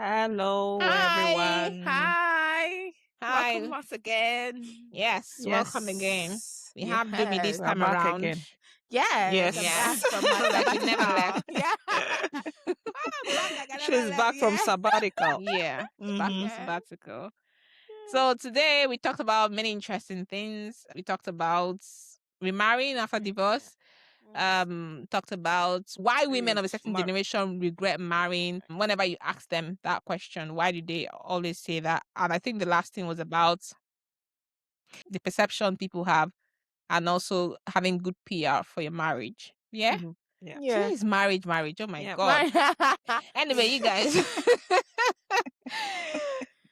Hello, Hi, everyone. hi. Welcome Hi. once again. Yes, welcome again. We have Dumie this Yes. We are time back around. again. Yes, I'm Yes. back from my Like you never sabbatical. left. Yeah. I'm back like I never She's left, back from yeah. sabbatical. Yeah, back from Mhm. Yeah. sabbatical. So today we talked about many interesting things. We talked about remarrying after divorce. Talked about why women of a certain generation regret marrying. Whenever you ask them that question, why do they always say that? And I think the last thing was about the perception people have and also having good PR for your marriage. Yeah? Mhm. Yeah. Today is marriage. Oh my Yeah. God. Anyway, you guys,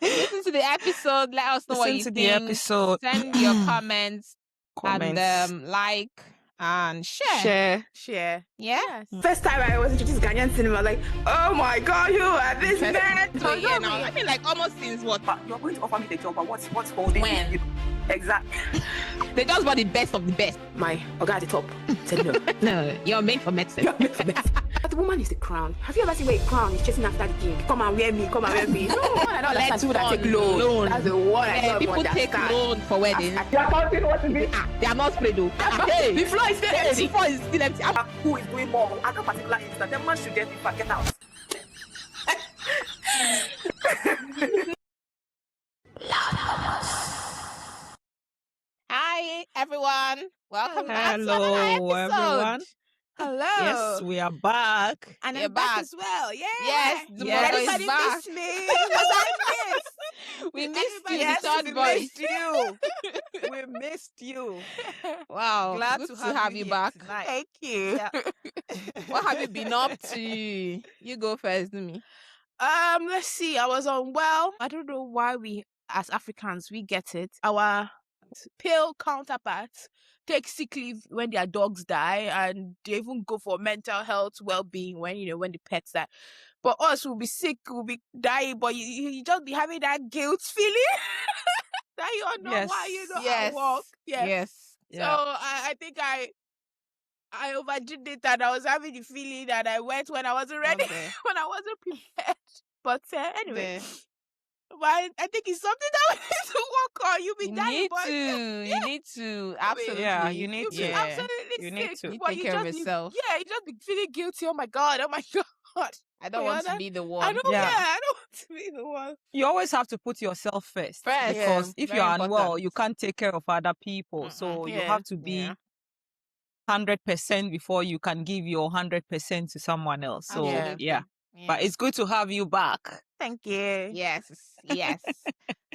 listen to the episode. Let us know what Listen you to the think. episode. Send your comments Comments. and like and share. Share. Yeah? Yes. First time I was introduced to Ghanaian cinema, like, oh my God, you are this man. So yeah, now I mean, like almost since what? But you're going to offer me the job, but what's holding When? you? Exactly. They just want the best of the best. My Oga at the top said no. No, you're made for medicine. You're made for this. The woman is the crown. Have you ever seen where a crown is chasing after the king? Come and wear me, come and wear me. No, I don't understand people that take loan. That's the one I Yeah, don't people take understand. loan for weddings. You're counting what is it? They are not sprayed though. Hey, The floor is still the empty. floor is still empty. Who is doing more? At that particular instant, the man should get it back. Get out. Hi everyone, welcome back to Hello, another episode. everyone. Hello. Yes, we are back. And You're I'm back back. as well. Yeah. Yes, the Yes. mother is Everybody back. missed me. Was I missed? We missed you, Everybody the Yes, third we voice. missed you. We missed you. Wow, Glad good to to have you here back. tonight. Thank you. Yeah. What have you been up to? You go first, Dumie. Let's see. I was unwell. I don't know why we, as Africans, we get it. Our pale counterparts take sick leave when their dogs die, and they even go for mental health well-being when when the pets die. But us will be sick, we'll be dying, but you just be having that guilt feeling that you're not why you're not at work. Yeah. Yes. So I think I overdid it, and I was having the feeling that I went when I wasn't ready, Okay. when I wasn't prepared. But anyway, There. but I think it's something that we need to work on. You be You dying, need but to. You need to. Absolutely. Yeah, you need you to. be absolutely You need sick. to. You but take care of just be- yourself. Yeah, you just be feeling guilty. Oh my God. I don't Yeah, want to that- be the I one. don't. Yeah. Yeah, I don't want to be the one. You always have to put yourself first. First, Because if very you're unwell, important. you can't take care of other people. Mm-mm. So you Yeah. have to be Yeah. 100% before you can give your 100% to someone else. So Absolutely. yeah. But it's good to have you back. Thank you. Yes.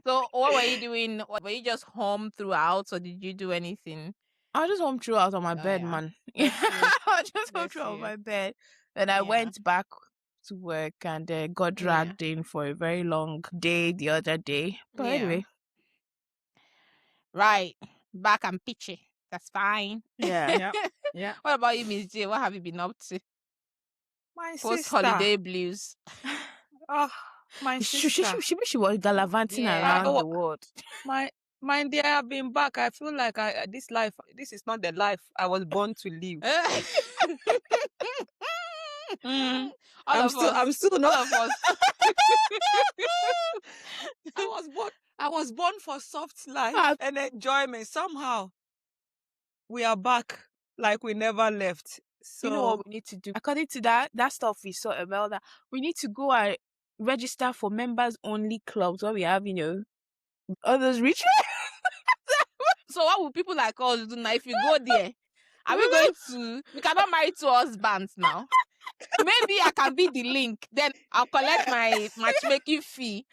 So what were you doing? Were you just home throughout, or did you do anything? I was just home throughout on my Oh, bed, yeah. man. Bless you. I was just home Bless throughout on you. my bed. Then I Yeah. went back to work and got Yeah. dragged in for a very long day the other day. But Yeah. anyway, Right. Back and pitchy. That's fine. yeah. Yeah. What about you, MisJ? What have you been up to? My Post sister. holiday blues. Oh, my She sister. she was gallivanting Yeah. around the world. My dear, I've been back. I feel like this is not the life I was born to live. All I'm of us. still All not. of us. I was born for soft life Ah. and enjoyment. Somehow we are back like we never left. So You know what we need to do? According to that stuff we saw, Emelda, we need to go and register for members only clubs where we have, all those rich. So what will people like us do now if you go there? Are we going to? We cannot marry two husbands now. Maybe I can be the link. Then I'll collect my matchmaking fee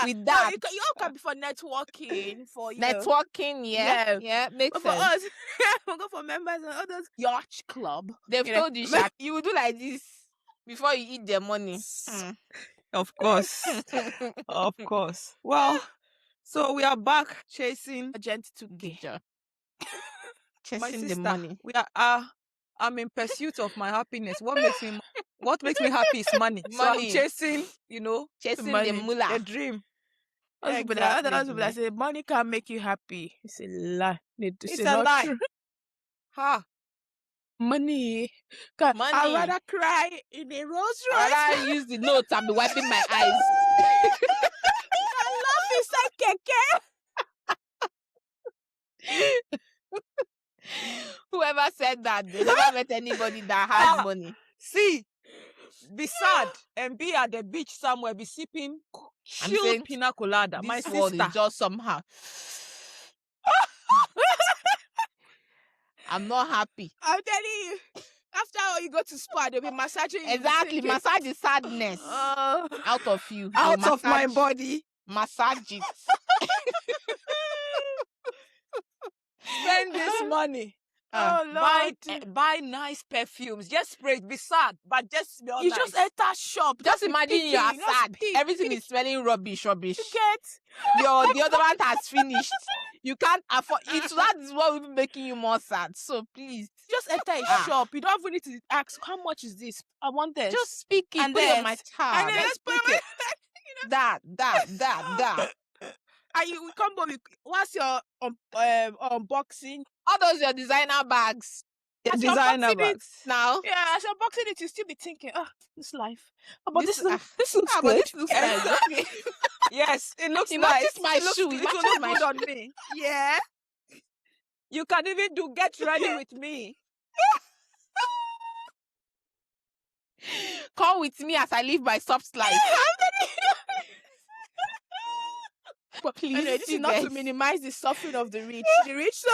with that. You all can be for networking, for Networking, yeah. Yeah. Makes But for sense. us, we'll go for members and others. Yacht club. They've you know. told you, Sha, you will do like this before you eat their money. of course. Of course. Well, so we are back chasing Agent 2K. Good job. my Chasing the sister. money. We are I'm in pursuit of my happiness. What makes me happy is money. So I'm Money. chasing, Chasing money. the mullah. the dream. Other people that say money can't make you happy. It's a lie. It's a lie. True. Ha. Money. Money. I'd rather cry in a Rolls Royce. I'd rather use the notes and be wiping my eyes. love is like keke. Whoever said that, they never met anybody that has money. See, be sad and be at the beach somewhere, be sipping chilled saying pina colada. This My world sister. is just somehow. I'm not happy. I'm telling you. After all, you go to spa, they'll be massaging you. Exactly. Massage the sadness out of you. Out of my body. Massage it. Spend this money. Oh, Lord. Buy nice perfumes. Just spray it. Be sad, but just smell You nice. just enter shop. Just be imagine picking, you are just sad. pick, Everything pick. is smelling rubbish. You get? The other one has finished. You can't afford it. That is what will be making you more sad. So please, Just enter a shop. You don't even need to ask, how much is this? I want this. just speak it. And Put it on this. my tab. And then Just pick it. That. And you come home. What's your unboxing? All those your designer bags. Yeah, As you're designer unboxing it, bags. Now. Yeah, as you're unboxing it, you still be thinking, this life. Oh, but This- this looks But good. this looks nice. Okay. Yes, it looks It nice. matches my It looks- shoe. It It will matches look my good shoe. on me. Yeah. You can even do get ready with me. Come with me as I live my soft life. But Please, anyway, this you is not to guys. minimize the suffering of the rich. The rich, so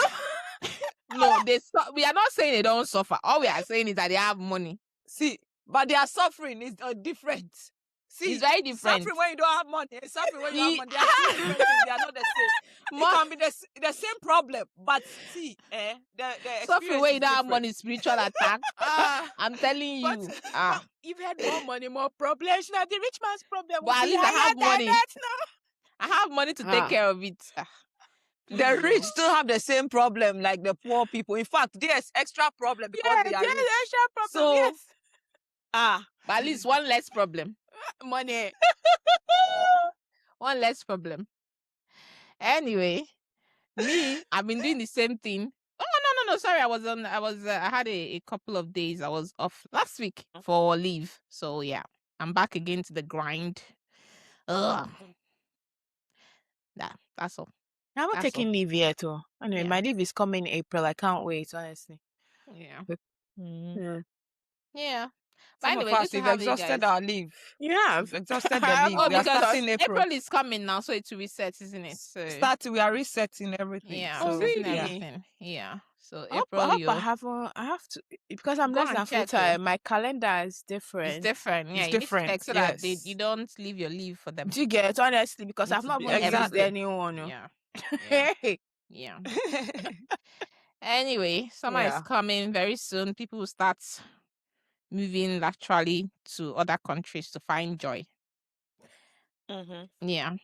No, we are not saying they don't suffer. All we are saying is that they have money. See, but their suffering is different. See, It's very different. suffering when you don't have money and suffering when you have Ye- money. They are two different things. They are not the same. It can be the same problem, but see, the Suffering when you experience don't is have different. money, spiritual attack. Ah. I'm telling But- you. but if you had more money, more problems. Now the rich man's problem. But at will be least I higher have than money. that now. I have money to take Ah. care of it. The rich still have the same problem like the poor people. In fact, there's extra problem because Yeah, they are there's rich. extra problem. So- Yes. But at least one less problem. Money. One less problem. Anyway, me, I've been doing the same thing. Oh no! Sorry, I had a couple of days. I was off last week for leave. So yeah, I'm back again to the grind. Ugh. That's all. I'm not That's taking leave yet. Oh. Anyway, Yeah. my leave is coming in April. I can't wait, honestly. Yeah. Yeah. Yeah. Some anyway, of good us, to we've have you exhausted guys. our leave. Yeah. We've exhausted the Oh, leave. Oh, We are because starting April. April is coming now, so it's reset, isn't it? So We are resetting everything. yeah, Oh, I'm resetting really? everything. Yeah. So I hope April, I have to, because I'm Go less and than full check, time. My calendar is different. it's different. Yeah, It's you different, need to check so that yes. you don't leave your leave for them. Do you get, honestly? Because I've It's not be- even Exactly. exactly anyone. Oh. Yeah. Yeah. Hey. Yeah. Anyway, summer is Yeah. coming very soon. People will start moving laterally to other countries to find joy. Yeah.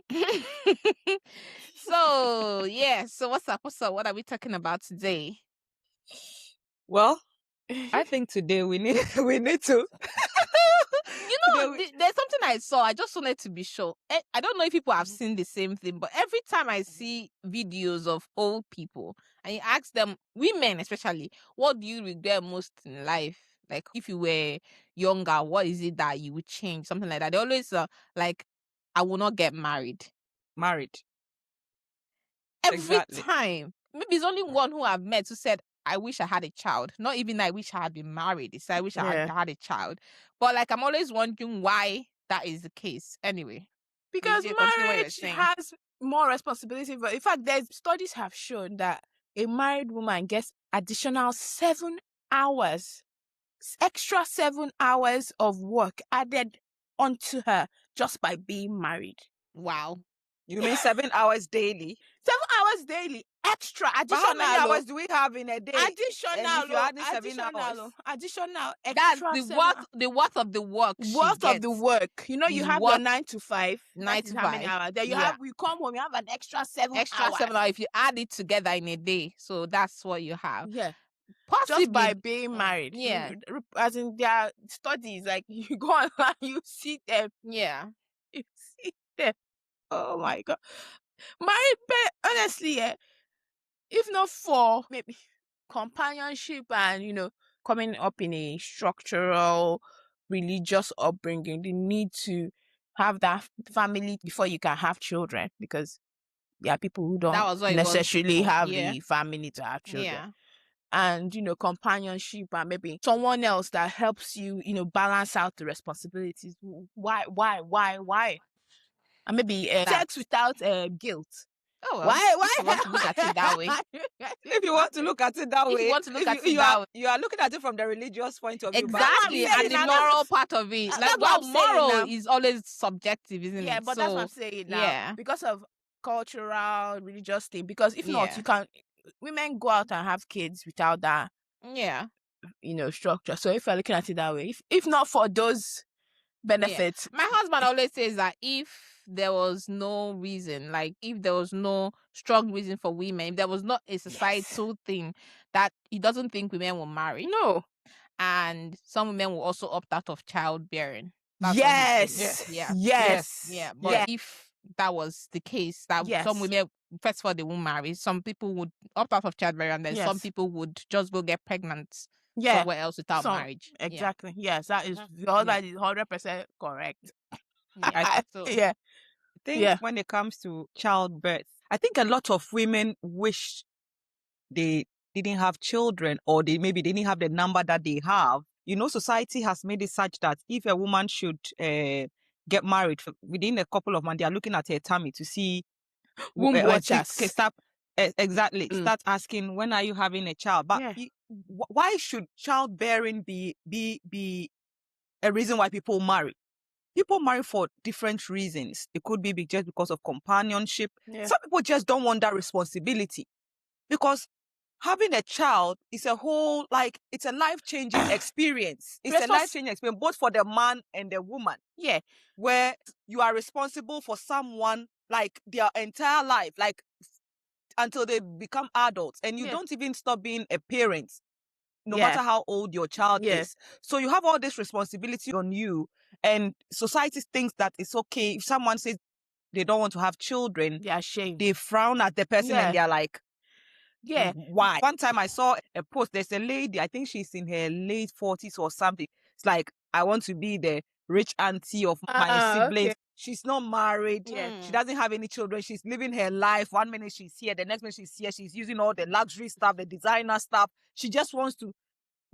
So yeah. So what's up? What are we talking about today? Well, I think today we need to. You know, Today we- there's something I saw. I just wanted to be sure. I don't know if people have seen the same thing, but every time I see videos of old people and you ask them, women especially, what do you regret most in life? Like if you were younger, what is it that you would change? Something like that. They always like, I will not get married. married. Every Exactly. time. Maybe it's only one who I've met who said, I wish I had a child. Not even I wish I had been married. It's I wish I had a child. But like I'm always wondering why that is the case. Anyway. Because MisJ, continue what you were marriage saying. has more responsibility. But in fact, there's studies have shown that a married woman gets additional 7 hours, extra 7 hours of work added onto her just by being married. Wow. You mean 7 hours daily? 7 hours daily, extra, But additional. how many hours do we have in a day? Additional, And if you're adding 7 hours? additional, That's extra. the 7 worth of the work. she worth of the gets. work. You know, you is have your worth 9 to 5. 9 that to is how many 5. hours? Then you Yeah. have, we come home, you have an extra 7 Extra hours. 7 hours. If you add it together in a day. So that's what you have. Yeah. Possibly. Just by being married. Yeah. As in their studies, like you go online, you see them. Yeah. You see them. Oh my God. Married, but honestly, if not for maybe companionship and, coming up in a structural religious upbringing, the need to have that family before you can have children, because there are people who That don't was what it was necessarily before. have Yeah. the family to have children. Yeah. And, companionship and maybe someone else that helps you, balance out the responsibilities. Why? And maybe sex without guilt. Oh, well, Why? if you want to look at it that way. If you want to look at it that If way, you want to look at it you that are, way. you are looking at it from the religious point of view. but Exactly, I'm and the saying now. moral part of it. That's Like, what well, I'm saying moral now. is always subjective, isn't it? Yeah, but that's what I'm So, saying now. yeah. Because of cultural, religious thing. Because if not, Yeah. you can. Women go out and have kids without that, Yeah. structure. So if you're looking at it that way, if not for those benefits, My husband always says that if there was no reason, like if there was no strong reason for women, if there was not a societal thing, that he doesn't think women will marry. no. And some women will also opt out of childbearing. That's what he Yes. says. Yeah. Yes. Yeah. But Yeah. if that was the case, that Yes. some women, first of all, they won't marry. Some people would opt out of childbearing, and then some Yes. people would just go get pregnant Yeah. somewhere else without marriage. Exactly. Yes, that is Yeah. that is 100% correct. Yeah. So, Yeah. I think Yeah. when it comes to childbirth, I think a lot of women wish they didn't have children, or maybe they didn't have the number that they have. Society has made it such that if a woman should get married within a couple of months, they are looking at her tummy to see Womb watchers. Exactly. Start asking, when are you having a child? But Yeah. why should childbearing be a reason why people marry? People marry for different reasons. It could be just because of companionship. Yeah. Some people just don't want that responsibility, because having a child is a whole, it's a life-changing experience. It's a life-changing experience, both for the man and the woman. Yeah. Where you are responsible for someone, their entire life, until they become adults. And you don't even stop being a parent, no matter how old your child is. So you have all this responsibility on you. And society thinks that it's okay. If someone says they don't want to have children, They're ashamed. they frown at the person and they're like, yeah. Why? One time I saw a post, there's a lady, I think she's in her late 40s or something. It's like, I want to be the rich auntie of my siblings. Okay. She's not married. Yeah. She doesn't have any children. She's living her life. One minute she's here, the next minute she's here. She's using all the luxury stuff, the designer stuff. She just wants to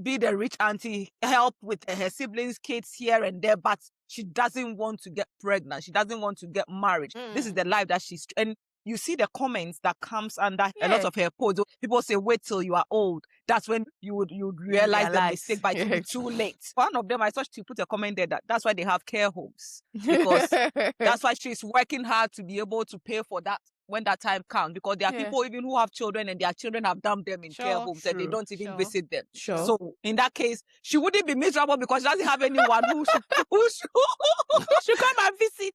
be the rich auntie, help with her siblings' kids here and there, but she doesn't want to get pregnant. She doesn't want to get married. This is the life that she's... And you see the comments that comes under a lot of her posts. People say, wait till you are old. That's when you would realize the mistake, but it will be too late. One of them, I saw she put a comment there that's why they have care homes. Because that's why she's working hard to be able to pay for that when that time comes. Because there are people even who have children and their children have dumped them in care homes and they don't even visit them. So in that case, she wouldn't be miserable because she doesn't have anyone who should come and visit.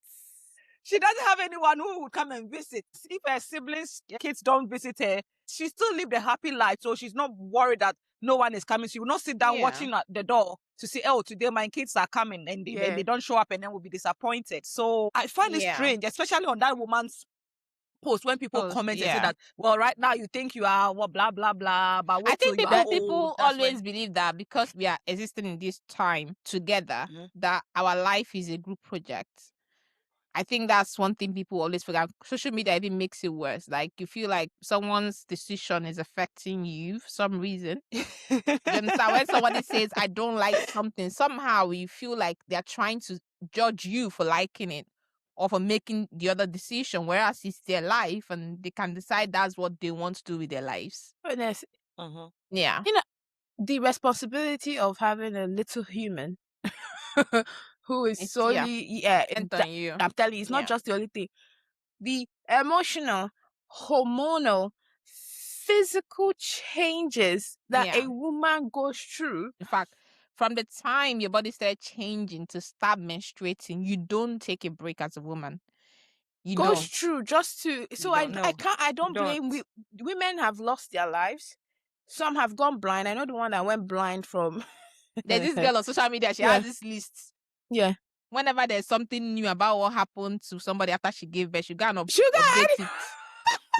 She doesn't have anyone who would come and visit. If her siblings, kids don't visit her, she still lived a happy life. So she's not worried that no one is coming. She will not sit down watching at the door to see, oh, today my kids are coming and they don't show up, and then will be disappointed. So I find it strange, especially on that woman's post, when people comment and say that, well, right now you think you are, well, blah, blah, blah. But wait till you are old. People always believe that because we are existing in this time together, that our life is a group project. I think that's one thing people always forget. Social media even makes it worse. Like, you feel like someone's decision is affecting you for some reason. You understand? When somebody says, I don't like something, somehow you feel like they're trying to judge you for liking it or for making the other decision, whereas it's their life and they can decide that's what they want to do with their lives. Yeah. The responsibility of having a little human who is solely I'm telling you, it's not just the only thing. The emotional, hormonal, physical changes that a woman goes through. In fact, from the time your body starts changing to start menstruating, you don't take a break as a woman. You goes through just to... So I don't blame... Women have lost their lives. Some have gone blind. I know the one that went blind from... There's this girl on social media. She has this list. Yeah. Whenever there's something new about what happened to somebody after she gave birth, she got update it.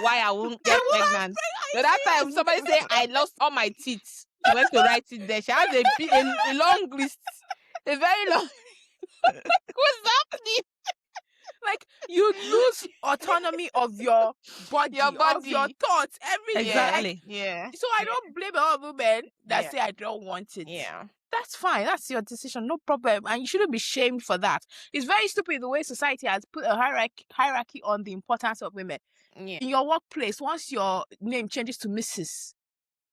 Why I won't get pregnant. So that time somebody say I lost all my teeth. She went to write it there. She has a long list. A very long... What's happening? you lose autonomy of your body, Your of your body. thoughts, everything. Exactly. Yeah. So I don't blame all women that Yeah. say I don't want it. Yeah. That's fine. That's your decision. No problem. And you shouldn't be shamed for that. It's very stupid the way society has put a hierarchy on the importance of women. Yeah. In your workplace, once your name changes to Mrs.,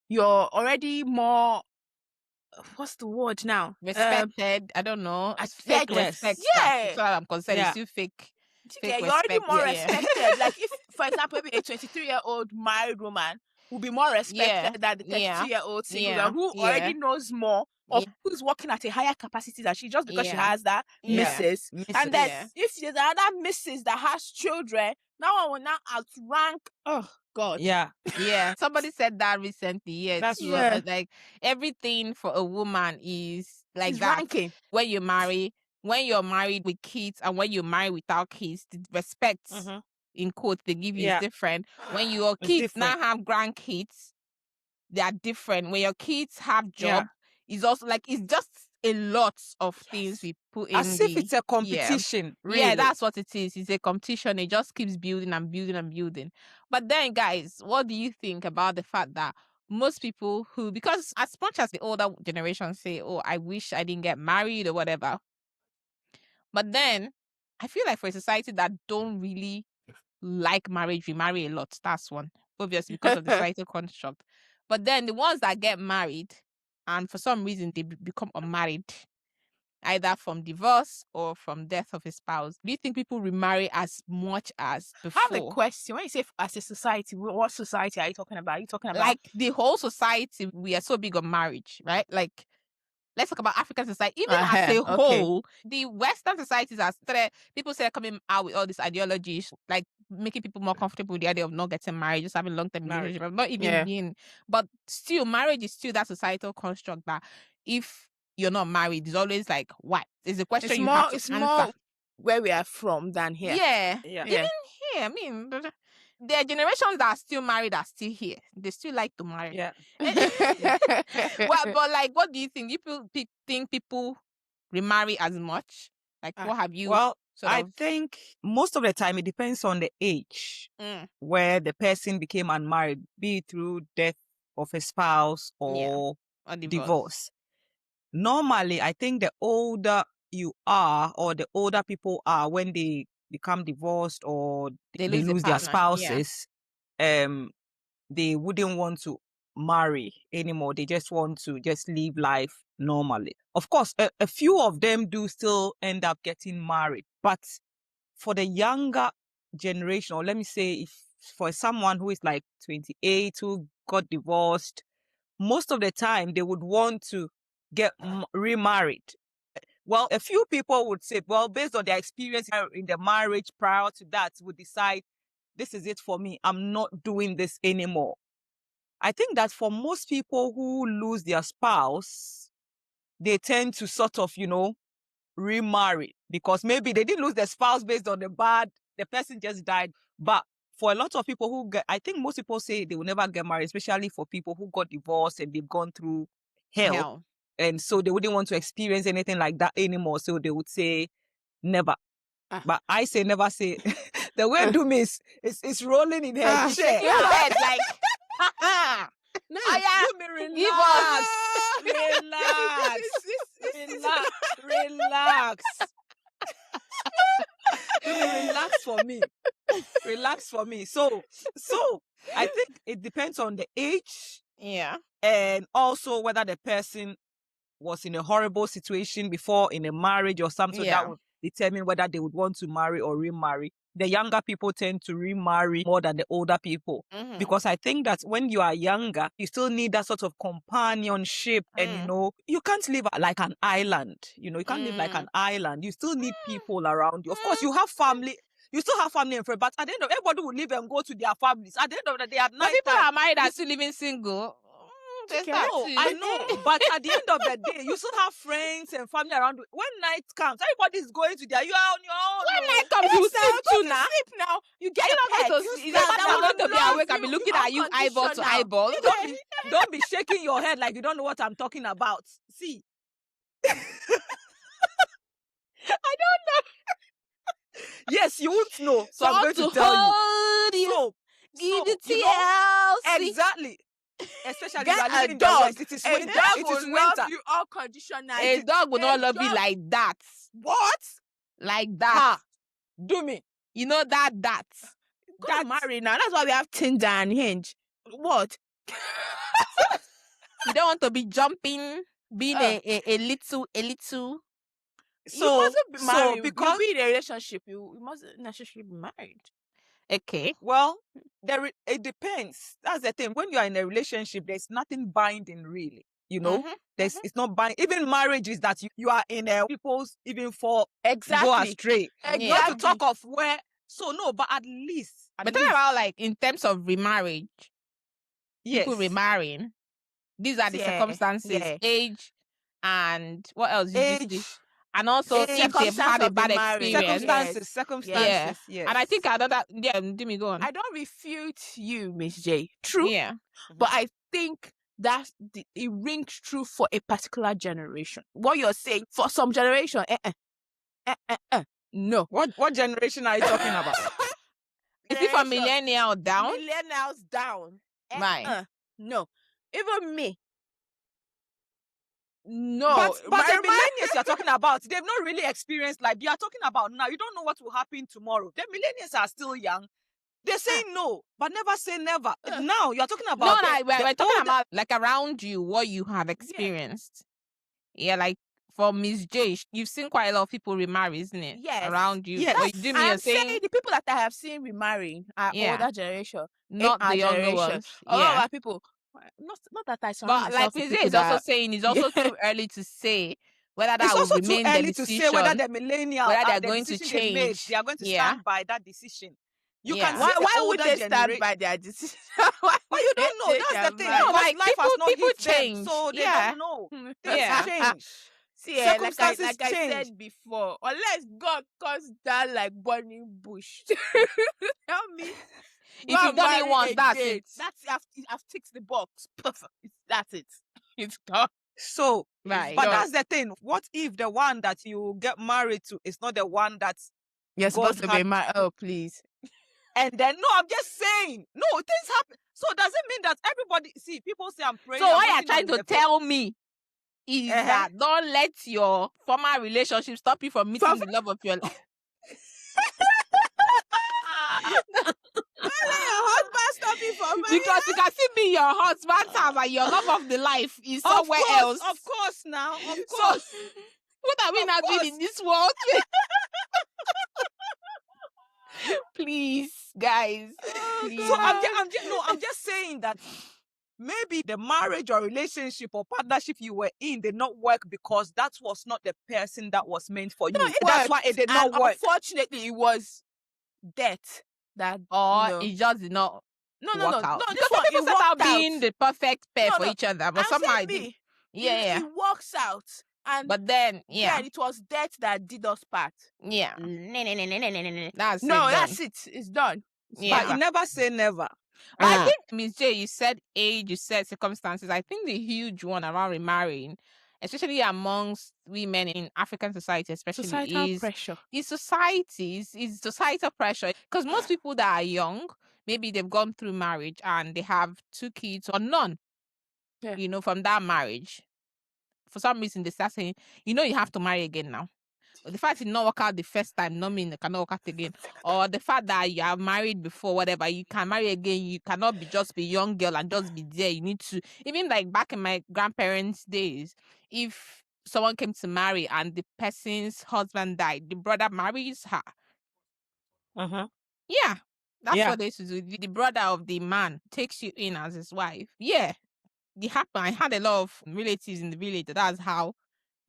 you're already more, what's the word now? Respected. I don't know. I- Fake yes. respect. Yeah. That's what I'm concerned. Yeah. It's still fake. Yeah, Fake you're already respect. more Yeah. respected. Like if, for example, maybe a 23-year-old married woman will be more respected than the Yeah. 32-year-old single Yeah. girl who Yeah. already knows more of Yeah. who's working at a higher capacity than she, just because she Yeah. has that Yeah. Mrs. Mrs. And then Yeah. if there's another Mrs. that has children, that one will now outrank. Oh God. Yeah. Yeah. Somebody said that recently. Yeah. That's too. Yeah. Like everything for a woman is like It's that. ranking. When you marry, when you're married with kids and when you're married without kids, the respect in quotes they give you Yeah. is different. When your It's kids now different. have grandkids, they are different. When your kids have job, it's also like it's just a lot of things we put in. As if it's a competition. Really. Yeah, that's what it is. It's a competition. It just keeps building and building and building. But then, guys, what do you think about the fact that most people who, because as much as the older generation say, oh, I wish I didn't get married or whatever, but then I feel like for a society that don't really like marriage, we marry a lot. That's one, obviously, because of the societal construct. But then the ones that get married and for some reason they become unmarried, either from divorce or from death of a spouse. Do you think people remarry as much as I have a before? question. When you say as a society, what society are you talking about? Are you talking about Like the whole society, we are so big on marriage, right? Like, let's talk about African society. Even as a whole, the Western societies are started, people say coming out with all these ideologies, like making people more comfortable with the idea of not getting married, just having long-term relationship, not even being. But still, marriage is still that societal construct that if you're not married, it's always like, why? It's a question you have to it's answer. more where we are from than here. Yeah. Yeah. Even here, I mean, there are generations that are still married are still here. They still like to marry. Yeah. But like, what do you think? You think people remarry as much? Like, what have you? Well, sort I of... think most of the time it depends on the age where the person became unmarried, be it through death of a spouse or divorce. Normally, I think the older you are or the older people are when they become divorced or they lose their spouses, they wouldn't want to marry anymore. They just want to just live life normally. Of course, a few of them do still end up getting married. But for the younger generation, or let me say if for someone who is like 28 who got divorced, most of the time they would want to get remarried. Well, a few people would say, well, based on their experience in the marriage prior to that, would decide, this is it for me. I'm not doing this anymore. I think that for most people who lose their spouse, they tend to sort of, remarry because maybe they didn't lose their spouse based on the person just died. But for a lot of people I think most people say they will never get married, especially for people who got divorced and they've gone through hell. And so they wouldn't want to experience anything like that anymore. So they would say never. But I say never say. The way Dumie is rolling in her chair. Shaking her head like, No, Dumie, relax. Relax. Relax for me. Relax for me. So I think it depends on the age. Yeah. And also whether the person was in a horrible situation before in a marriage or something that would determine whether they would want to marry or remarry. The younger people tend to remarry more than the older people. Because I think that when you are younger, you still need that sort of companionship and, you can't live like an island. You can't live like an island. You still need people around you. Of course, you have family. You still have family and friends, but at the end of everybody will leave and go to their families. At the end of the day, at night, people are married and still living single. I know, but at the end of the day, you still have friends and family around you. When night comes, everybody's going to you are on your own. When night comes, you sleep too now. Now you get You're not going to sleep. I'm going to be awake and be looking at you eyeball to eyeball. Don't be shaking your head like you don't know what I'm talking about. See, I don't know. Yes, you won't know. So I'm going to Want tell you. hold you, So, give you you know, TLC. exactly. Especially you Get are a living in the dog. West. It is A winter. dog It will is love winter. you unconditionally. A dog will not love you dog- like that. What? Like that. Ha. Dumie. You know that. Go and marry now. That's why we have Tinder and Hinge. What? You don't want to be jumping, being a little. You mustn't be married. because You be in a relationship. You mustn't necessarily be married. Okay. well, it depends. That's the thing. When you are in a relationship, there's nothing binding really. You know, Mhm, it's not binding. Even marriage is that you are in a people's even for go Exactly. astray. Exactly. Not to talk of where. So no, but at least. But talking about like in terms of remarriage, yes. people remarrying, these are the Yeah, circumstances, yeah. age, and what else did you Age, see? And also age, if they've had a of the bad marriage. experience. circumstances. Yeah. Yes. And I think another Dumie, go on. I don't refute you, MisJ. True. Yeah. But I think it rings true for a particular generation. What you're saying for some generation, no. What generation are you talking about? Is it for Generation- millennial down? Millennials down. Right. No. Even me. No. But the My- millennials you're talking about, they've not really experienced like you are talking about now. You don't know what will happen tomorrow. The millennials are still young. They say no, but never say never. Now you're talking No, about we're talking about like around you, what you have experienced. Yeah, like for MisJ, you've seen quite a lot of people remarry, isn't it? Yes. Around you. Yes. But Dumie, I'm you're saying saying the people that I have seen remarrying are Yeah. older generation. not our the younger generation. ones. A lot Yeah. of our people. Not that I surround But like myself with MisJ people is also that- saying it's also too early to say whether that it's will also too remain their early to say whether decision. the millennial whether they're the going to decision they made, change. they are going to Yeah. stand by that decision. You Yeah. can see the Why would older they stand generation. by their decision? Why But you don't know. That's the thing. Because like, life has not people hit them, change. so they Yeah. don't know. Things Yeah. change. See, like Circumstances I change. said before, unless God comes down like burning bush, tell me. If you've done it once, that's it. I've ticked the box. Perfect. That's it. It's done. So, Right. but done. that's the thing. What if the one that you get married to is not the one that's You're God supposed to be had- my. Oh, please. and then no, I'm just saying. No, things happen. So does it mean that everybody see people say I'm praying? So I'm what you're waiting trying on to the tell me is that don't let your former relationship stop you from meeting the love of your life. Don't let your husband stop you from Because you can see me, your husband's house, and your love of the life is Of somewhere course, else. Of course, now, of So, course. what are we Of now doing course. in this world? Please, guys. Please. So I'm just saying that maybe the marriage or relationship or partnership you were in did not work because that was not the person that was meant for you. That's why it did not And work. unfortunately, it was death that Or you know, it just did not no. work out. This Because one, some people it start out worked out. being the perfect pair No, for no. each other, but I'm somehow saying it didn't. me. Yeah. It works out. And But then, yeah. it was death that did us part. Yeah. That's No, it. that's it. It's done. Yeah. But you never say never. But I think, MisJ, you said age, you said circumstances. I think the huge one around remarrying, especially amongst women in African society, especially Societal pressure. is societal pressure. Because most people that are young, maybe they've gone through marriage and they have 2 kids or none, Yeah. from that marriage. For some reason, they start saying, you have to marry again now. The fact it did not work out the first time, not mean it cannot work out again. Or the fact that you are married before, whatever, you can marry again. You cannot just be young girl and just be there. You need to, even like back in my grandparents' days, if someone came to marry and the person's husband died, the brother marries her. Yeah. That's Yeah. what they used to do. The brother of the man takes you in as his wife. Yeah. It happened. I had a lot of relatives in the village. That's how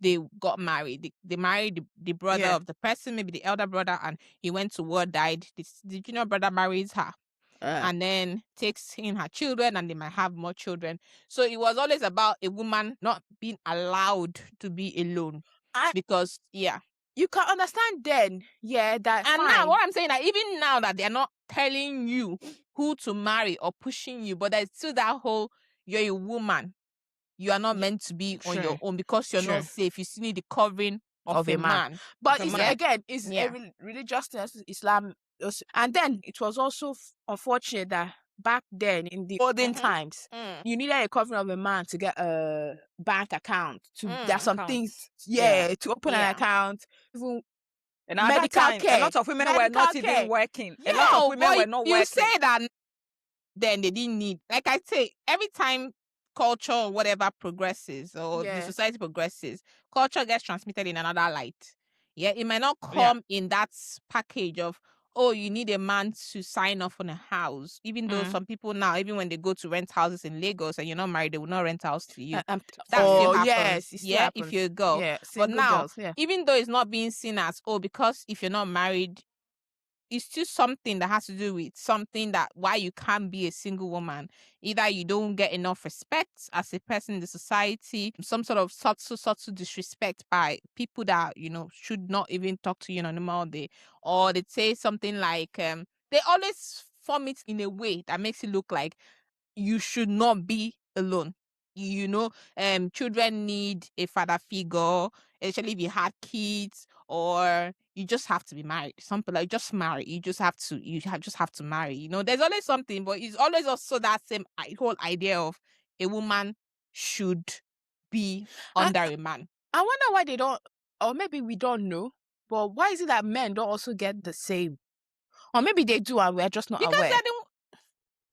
they got married. They married the brother Yeah. of the person, maybe the elder brother, and he went to war, died. The junior brother marries her and then takes in her children, and they might have more children. So it was always about a woman not being allowed to be alone. Because, yeah. You can understand then, that And fine. now, what I'm saying, that even now that they're not telling you who to marry or pushing you, but there's still that whole, you're a woman. You are not meant to be on your own because you're not safe. You still need the covering of a man. But Of a it's, man. again, it's Yeah. a religious thing. Islam. And then it was also unfortunate that back then in the olden times, you needed a covering of a man to get a bank account. There's some things, to open an account, even And at medical that time, care. a lot of women were not even working. A Yeah. lot of women but were not you working. say that then they didn't need, like I say, every time culture or whatever progresses or the society progresses, culture gets transmitted in another light. Yeah, it might not come in that package of, oh, you need a man to sign off on a house. Even though some people now, even when they go to rent houses in Lagos and you're not married, they will not rent house to you. That still happens. Yes, it still happens. If you're a girl. Yeah, But now, girls, even though it's not being seen as, oh, because if you're not married, it's still something that has to do with something that why you can't be a single woman. Either you don't get enough respect as a person in the society, some sort of subtle disrespect by people that, you know, should not even talk to you on a normal day. Or they say something like, they always form it in a way that makes it look like you should not be alone. You know, children need a father figure, especially if you had kids, or you just have to be married. Some people like just marry. You just have to marry. You know, there's always something, but it's always also that same whole idea of a woman should be under a man. I wonder why they don't, or maybe we don't know, but why is it that men don't also get the same? Or maybe they do and we're just not Because aware.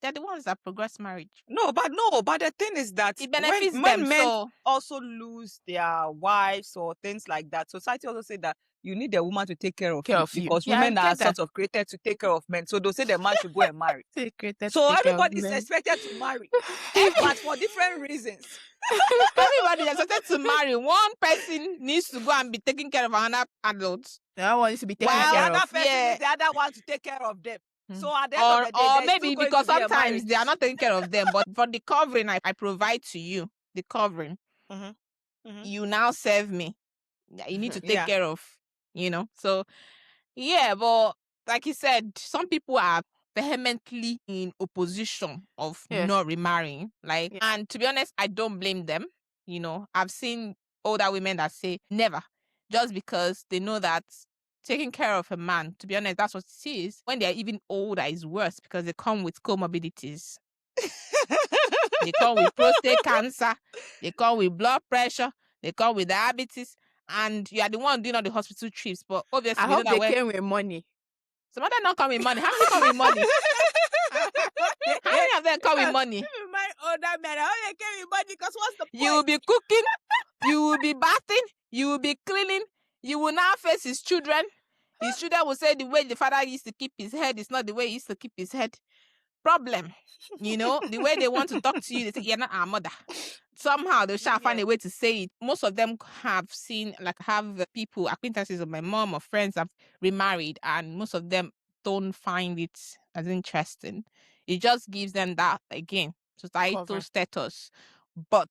they're the ones that progress marriage. No, but the thing is that It benefits when them. men So also lose their wives or things like that, society also say that you need a woman to take care of you because women are sort of created to take care of men. So they'll say the man should go and marry. So everybody's expected to marry, but for different reasons. everybody is expected to marry. One person needs to go and be taking care of another adult. The other one needs to be taken While care another of. person needs the other one to take care of them. So at the end Or, of the day, or there's maybe still going because to be a sometimes marriage. they are not taking care of them, but for the covering I provide to you, the covering, you now serve me. You need to take care of, you know. So yeah, but like you said, some people are vehemently in opposition of not remarrying. Like, and to be honest, I don't blame them. You know, I've seen older women that say never, just because they know that taking care of a man, to be honest, that's what it is. When they're even older, is worse because they come with comorbidities. They come with prostate cancer. They come with blood pressure. They come with diabetes. And you are the one doing all the hospital trips. But obviously, I hope they came with money. Some of them don't come with money. How many come with money? How many of them come with money? My older men, I hope they came with money because what's the point? You will be cooking. You will be bathing. You will be cleaning. You will now face his children. His children will say the way the father used to keep his head is not the way he used to keep his head. Problem. You know, the way they want to talk to you, they say, you're not our mother. Somehow they shall find a way to say it. Most of them have people, acquaintances of my mom or friends have remarried, and most of them don't find it as interesting. It just gives them that, again, societal status. But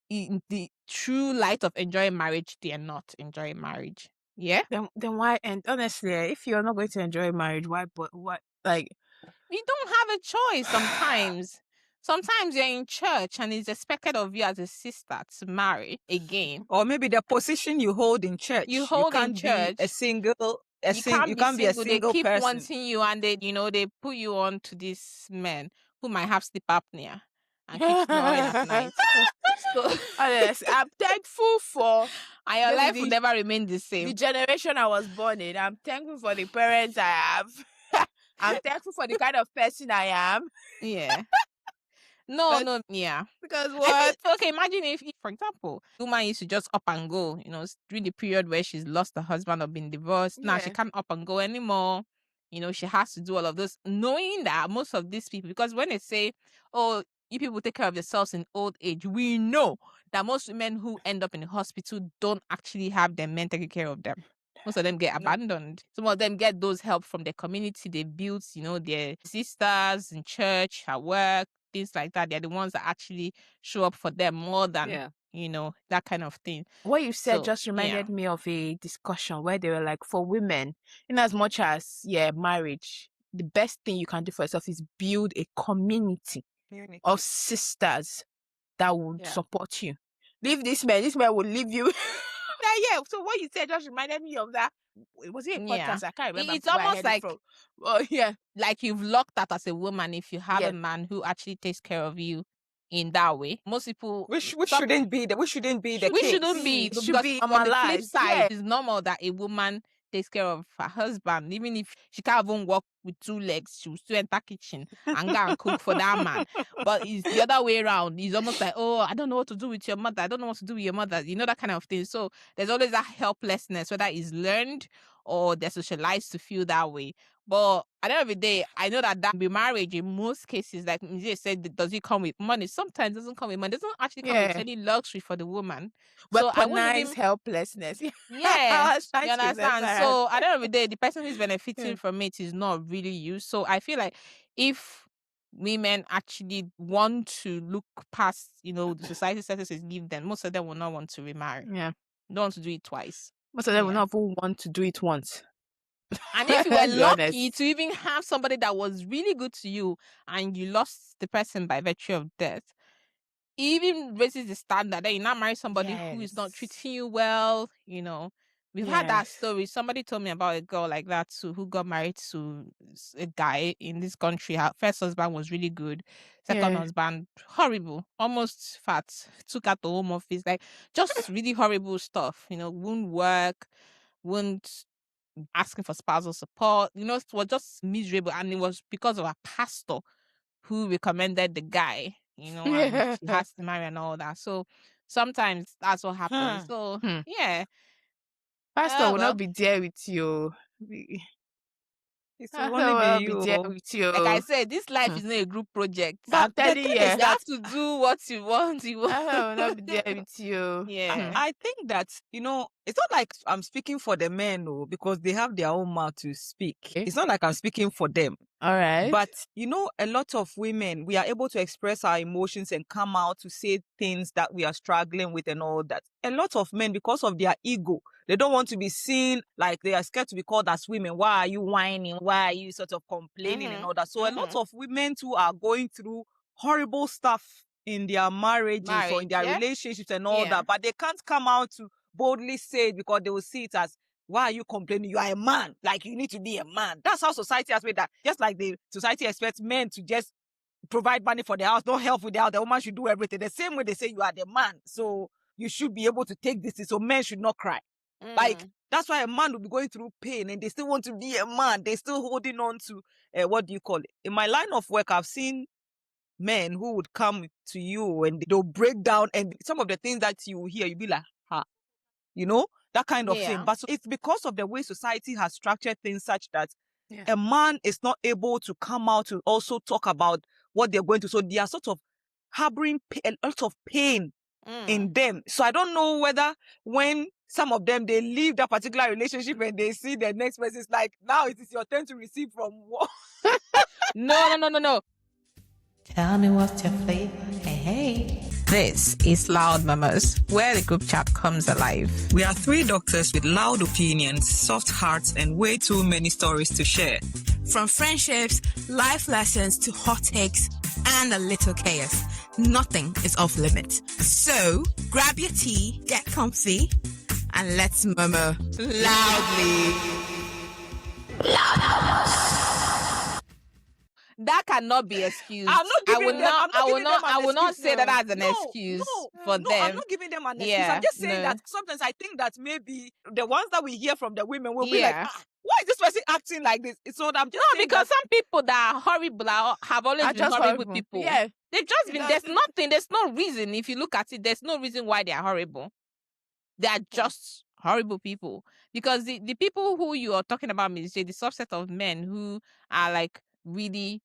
in the true light of enjoying marriage, they are not enjoying marriage. Yeah? Then why? And honestly, if you're not going to enjoy marriage, why? But what? Like, you don't have a choice sometimes. Sometimes you're in church and it's expected of you as a sister to marry again. Or maybe the position you hold in church. You can't be a single. You can't be a single They keep person. wanting you, and they put you on to these men who might have sleep apnea and keep snoring at night. So honestly, I'm thankful for and your life will never remain the same. The generation I was born in. I'm thankful for the parents I have. I'm thankful for the kind of person I am. Yeah. No, yeah. Because what? Okay, imagine if, for example, the woman used to just up and go, during the period where she's lost her husband or been divorced. Now she can't up and go anymore. She has to do all of this, knowing that most of these people, because when they say, oh, you people take care of yourselves in old age, we know that most women who end up in the hospital don't actually have their men taking care of them. Most of them get abandoned. Some of them get those help from their community they built, their sisters in church, at work, things like that. They're the ones that actually show up for them more than, that kind of thing. What you said just reminded me of a discussion where they were like, for women, in as much as, marriage, the best thing you can do for yourself is build a community of sisters that would support you. Leave this man will leave you. Yeah. So what you said just reminded me of that. Was it a Yeah. podcast? I can't remember. It's where I almost heard it like- from. Oh yeah. Like you've locked out as a woman if you have Yeah. a man who actually takes care of you in that way. Most people Which some- shouldn't be the we case. shouldn't be, It should because be on the flip normalized, side, yeah. it's normal that a woman takes care of her husband. Even if she can't even walk with 2 legs, she will still enter kitchen and go and cook for that man. But it's the other way around. It's almost like, oh, I don't know what to do with your mother. I don't know what to do with your mother. You know, that kind of thing. So there's always that helplessness, whether it's learned or they're socialized to feel that way. But at the end of the day, I know that remarriage in most cases, like MisJ said, does it come with money? Sometimes it doesn't come with money. It doesn't actually come with Yeah. any luxury for the woman. So I wouldn't Weaponized even, helplessness. yeah, I was trying you to remember understand? that. So at the end of the day, the person who's benefiting Yeah. from it is not really you. So I feel like if women actually want to look past, the society sentences give them, most of them will not want to remarry. Yeah. Don't want to do it twice. Most of them will Yeah. not even want to do it once. And if you were Let's be lucky honest. to even have somebody that was really good to you and you lost the person by virtue of death, it even raises the standard that you now marry somebody who is not Yes. treating you well. We've had that Yes. story. Somebody told me about a girl like that too, who got married to a guy in this country. Her first husband was really good. Second Yeah. husband, horrible, almost fat, took out the home office, like just really horrible stuff. Wouldn't work, wouldn't asking for spousal support. It was just miserable, and it was because of a pastor who recommended the guy. And she has to marry and all that. So sometimes that's what happens. Hmm. So Hmm. yeah, Pastor will well, not be there with you. It Pastor will only will be be there you. with you. like I said, this life is not a group project. I'm But the telling thing you. is You that have to do what you want. Pastor will not be there with you. Yeah. I think that, it's not like I'm speaking for the men, no, because they have their own mouth to speak. Okay. It's not like I'm speaking for them. All right. But, a lot of women, we are able to express our emotions and come out to say things that we are struggling with and all that. A lot of men, because of their ego, they don't want to be seen, like they are scared to be called as women. Why are you whining? Why are you sort of complaining and all that? So a lot of women too are going through horrible stuff in their marriages or in their Marriage, yeah? relationships and all Yeah. that. But they can't come out to boldly say it because they will see it as, why are you complaining? You are a man. Like, you need to be a man. That's how society has made that. Just like the society expects men to just provide money for the house, don't help with the house. The woman should do everything. The same way they say you are the man. So you should be able to take this. So men should not cry. Like, that's why a man will be going through pain and they still want to be a man. They're still holding on to, what do you call it? In my line of work, I've seen men who would come to you and they'll break down, and some of the things that you hear, you'll be like, that kind of Yeah. thing. But it's because of the way society has structured things such that Yeah. a man is not able to come out to also talk about what they're going to. So they are sort of harboring a lot of pain in them. So I don't know whether when some of them, they leave that particular relationship and they see the next person, it's like, now it is your turn to receive from what? No. Tell me what's your flavor. Hey. This is Loud Mamas, where the group chat comes alive. We are 3 doctors with loud opinions, soft hearts, and way too many stories to share. From friendships, life lessons to hot takes and a little chaos, nothing is off limits. So grab your tea, get comfy, and let's murmur loudly. That cannot be excused. I'm not giving them. I will not say that as an No, excuse for no, them. I'm not giving them an excuse. Yeah, I'm just saying no. that sometimes I think that maybe the ones that we hear from the women will be Yeah. like, why is this person acting like this? So I'm just No, saying because that, some people that are horrible have always Are been just horrible horrible. people. Yeah. They've just been, there's no reason. If you look at it, there's no reason why they are horrible. They are just horrible people. Because the people who you are talking about, MisJ, the subset of men who are like really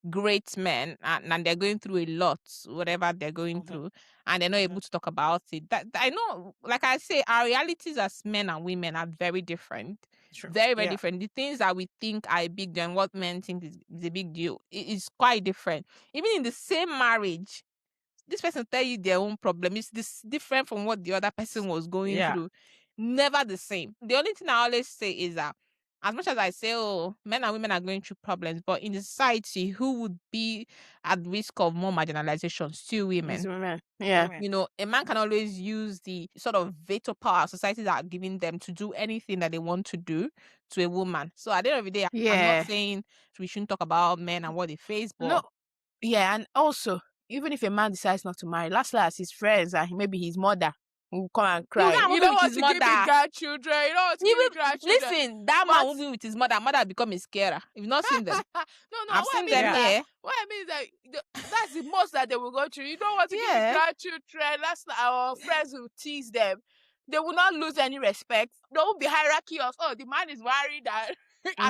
great men and they're going through a lot, whatever they're going through, and they're not able to talk about it. That I know, like I say, our realities as men and women are very different. Very, very different. The things that we think are a big deal and what men think is a big deal is quite different. Even in the same marriage, this person tell you their own problem. It's this different from what the other person was going through. Never the same. The only thing I always say is that as much as I say, oh, men and women are going through problems, but in the society, who would be at risk of more marginalization? Still women. It's women. Yeah. You know, a man can always use the sort of veto power societies are giving them to do anything that they want to do to a woman. So at the end of the day, I'm Yeah. not saying we shouldn't talk about men and what they face, but No. Yeah, and also, even if a man decides not to marry, last his friends and maybe his mother will come and cry. not You moving don't with want his to give me mother. grandchildren. You don't want to he give me will, grandchildren. listen, that But- man moving with his mother will become a scarer. You've not seen them. no, I've what I seen mean them is that- here. What I mean is that that's the most that they will go through. You don't want to give me Yeah. grandchildren. That's our friends will tease them. They will not lose any respect. There will be hierarchy of, oh, the man is worried that.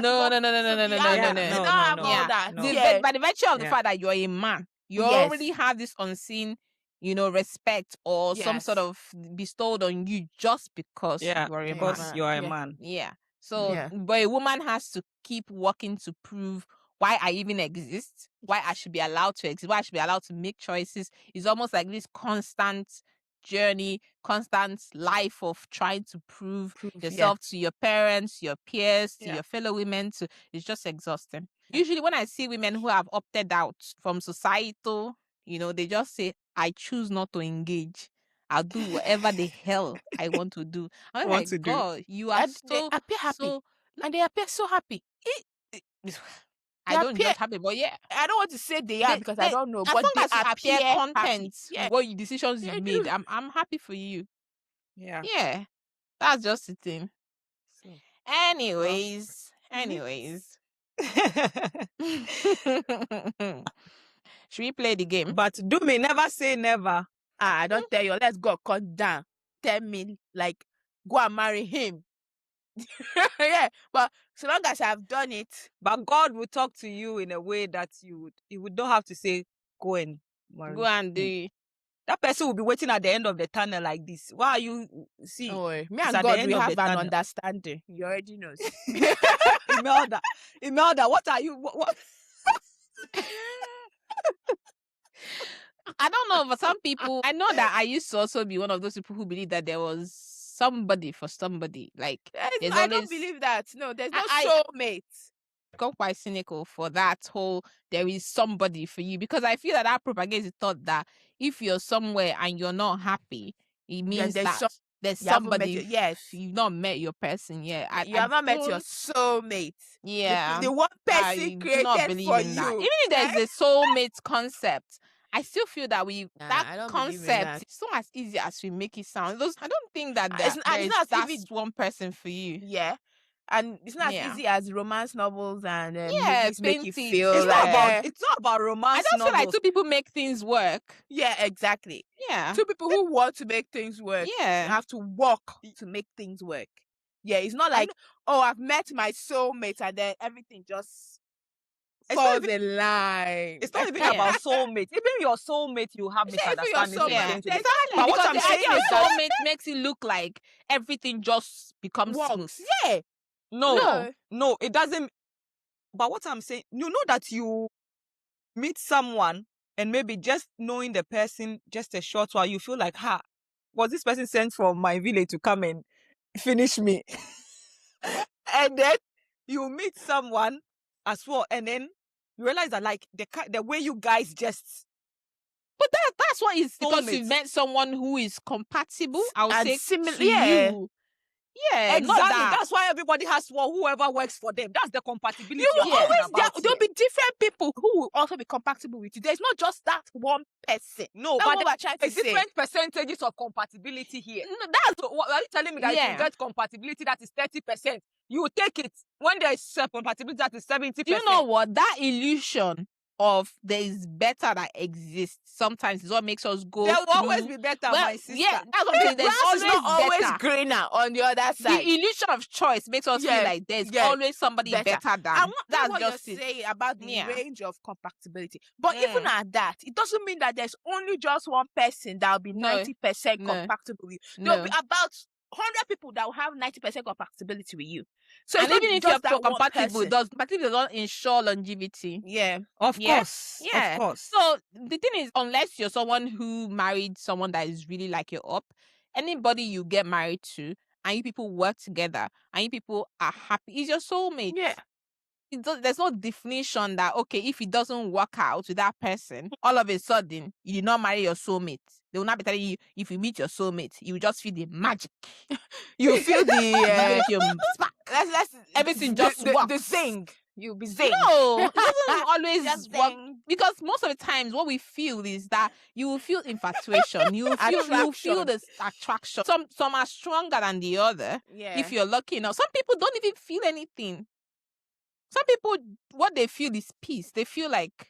No. They don't have all Yeah. that. no. Yeah. By the virtue of the Yeah. fact that you're a man, you Yes. already have this unseen, respect or some sort Yes. of bestowed on you just because Yeah, you're a because man. you're a Yeah. man. Yeah. So, Yeah. but a woman has to keep working to prove why I even exist, why I should be allowed to exist, why I should be allowed to make choices. It's almost like this constant journey, constant life of trying to prove yourself to your parents, your peers, to Yeah. your fellow women. It's just exhausting. Usually when I see women who have opted out from societal, they just say, I choose not to engage. I'll do whatever the hell I want to do. I'm Want like, to do. God, you are And they so appear happy. so And they appear so happy. I They don't appear- just happy, but yeah. I don't want to say they are because I don't know. As But long they as you appear happy. content Yeah. with what decisions They you do. made, I'm happy for you. Yeah. Yeah. That's just the thing. So. Anyways. Should we play the game? But Dumie, never say never. I don't tell you. Let's go cut down. Tell me, like, go and marry him. Yeah, but so long as I've done it, But God will talk to you in a way that you would not have to say, go and marry. Go and do him. it. That person will be waiting at the end of the tunnel like this. Why are you see? oh, me it's and at the God, end we of have the an tunnel. understanding. You already know. Emelda, what are you? What? I don't know, but some people, I know that I used to also be one of those people who believe that there was somebody for somebody. Like, there's I don't always- believe that. No, there's no I- soulmate. become quite cynical for that whole there is somebody for you, because I feel that propagates the thought that if you're somewhere and you're not happy, it means there's that there's you haven't met somebody. your- yes. You've not met your person yet. You have not met your don't- soulmate. Yeah, The one I person do not created believe for in that. you. Even if there's the soulmate concept, I still feel that Nah, I that don't believe in concept that. is not as easy as we make it sound. I don't think that It's not- it's not that's even- one person for you. Yeah. And it's not Yeah. as easy as romance novels and Yeah, movies make you paint it. feel It's like. not about I romance just feel like novels. two people make things work. Yeah, exactly. Yeah. Two people who want to make things work Yeah. have to work to make things work. Yeah, it's not like, oh, I've met my soulmate and then everything just It's not falls in line. It's not even Yeah. about soulmate. Even your soulmate, you have Say if your misunderstandings. soulmate- between two Yeah. people. But what Because I'm the saying idea of is that soulmate makes it look like everything just becomes smooth. works. Yeah. no, it doesn't. But what I'm saying, you know that you meet someone and maybe just knowing the person just a short while, you feel like, was this person sent from my village to come and finish me? And then you meet someone as well, and then you realize that like the way you guys just But that's what it's because you've Soulmates. met someone who is compatible. I would And say similar- to yeah. you. Yeah, exactly. not that. That's why everybody has whoever works for them. That's the compatibility. You will you're talking always about there'll here. be different people who will also be compatible with you. There's not just that one person. No, That's but what we're trying to there's say. different percentages of compatibility here. No, that's So what are you telling me that if Yeah. you get compatibility that is 30%, you will take it when there is compatibility that is 70%? Do you know what? That illusion of there is better that exists sometimes is what makes us go There will through. always be better, Well, my sister. yeah, that's what I'm saying. There's Grass always is not always better. greener on the other The side. illusion of choice makes us Yeah, feel like there's yeah, always somebody better. better than. And that's That's what just you're it. saying about the Yeah. range of compatibility. But even Mm. at that, it doesn't mean that there's only just one person that will be No. 90% No. compatible with you. No. There'll be about 100 people that will have 90% compatibility with you. So And it's not even if just you're that one compatible, person. compatibility does not ensure longevity. Yeah. Of Yeah. course. Yeah. Of course. So the thing is, unless you're someone who married someone that is really like your up, anybody you get married to, and you people work together and you people are happy, it's your soulmate. Yeah. There's no definition that, okay, if it doesn't work out with that person, all of a sudden you did not marry your soulmate. They will not be telling you, if you meet your soulmate, you will just feel the magic. You feel the spark. let's Everything just works. the zing. You'll be zing. No, it doesn't always Just work, zing. because most of the times what we feel is that you will feel infatuation, you will feel this attraction. Some are stronger than the other. Yeah. If you're lucky enough. Some people don't even feel anything. Some people, what they feel is peace. They feel like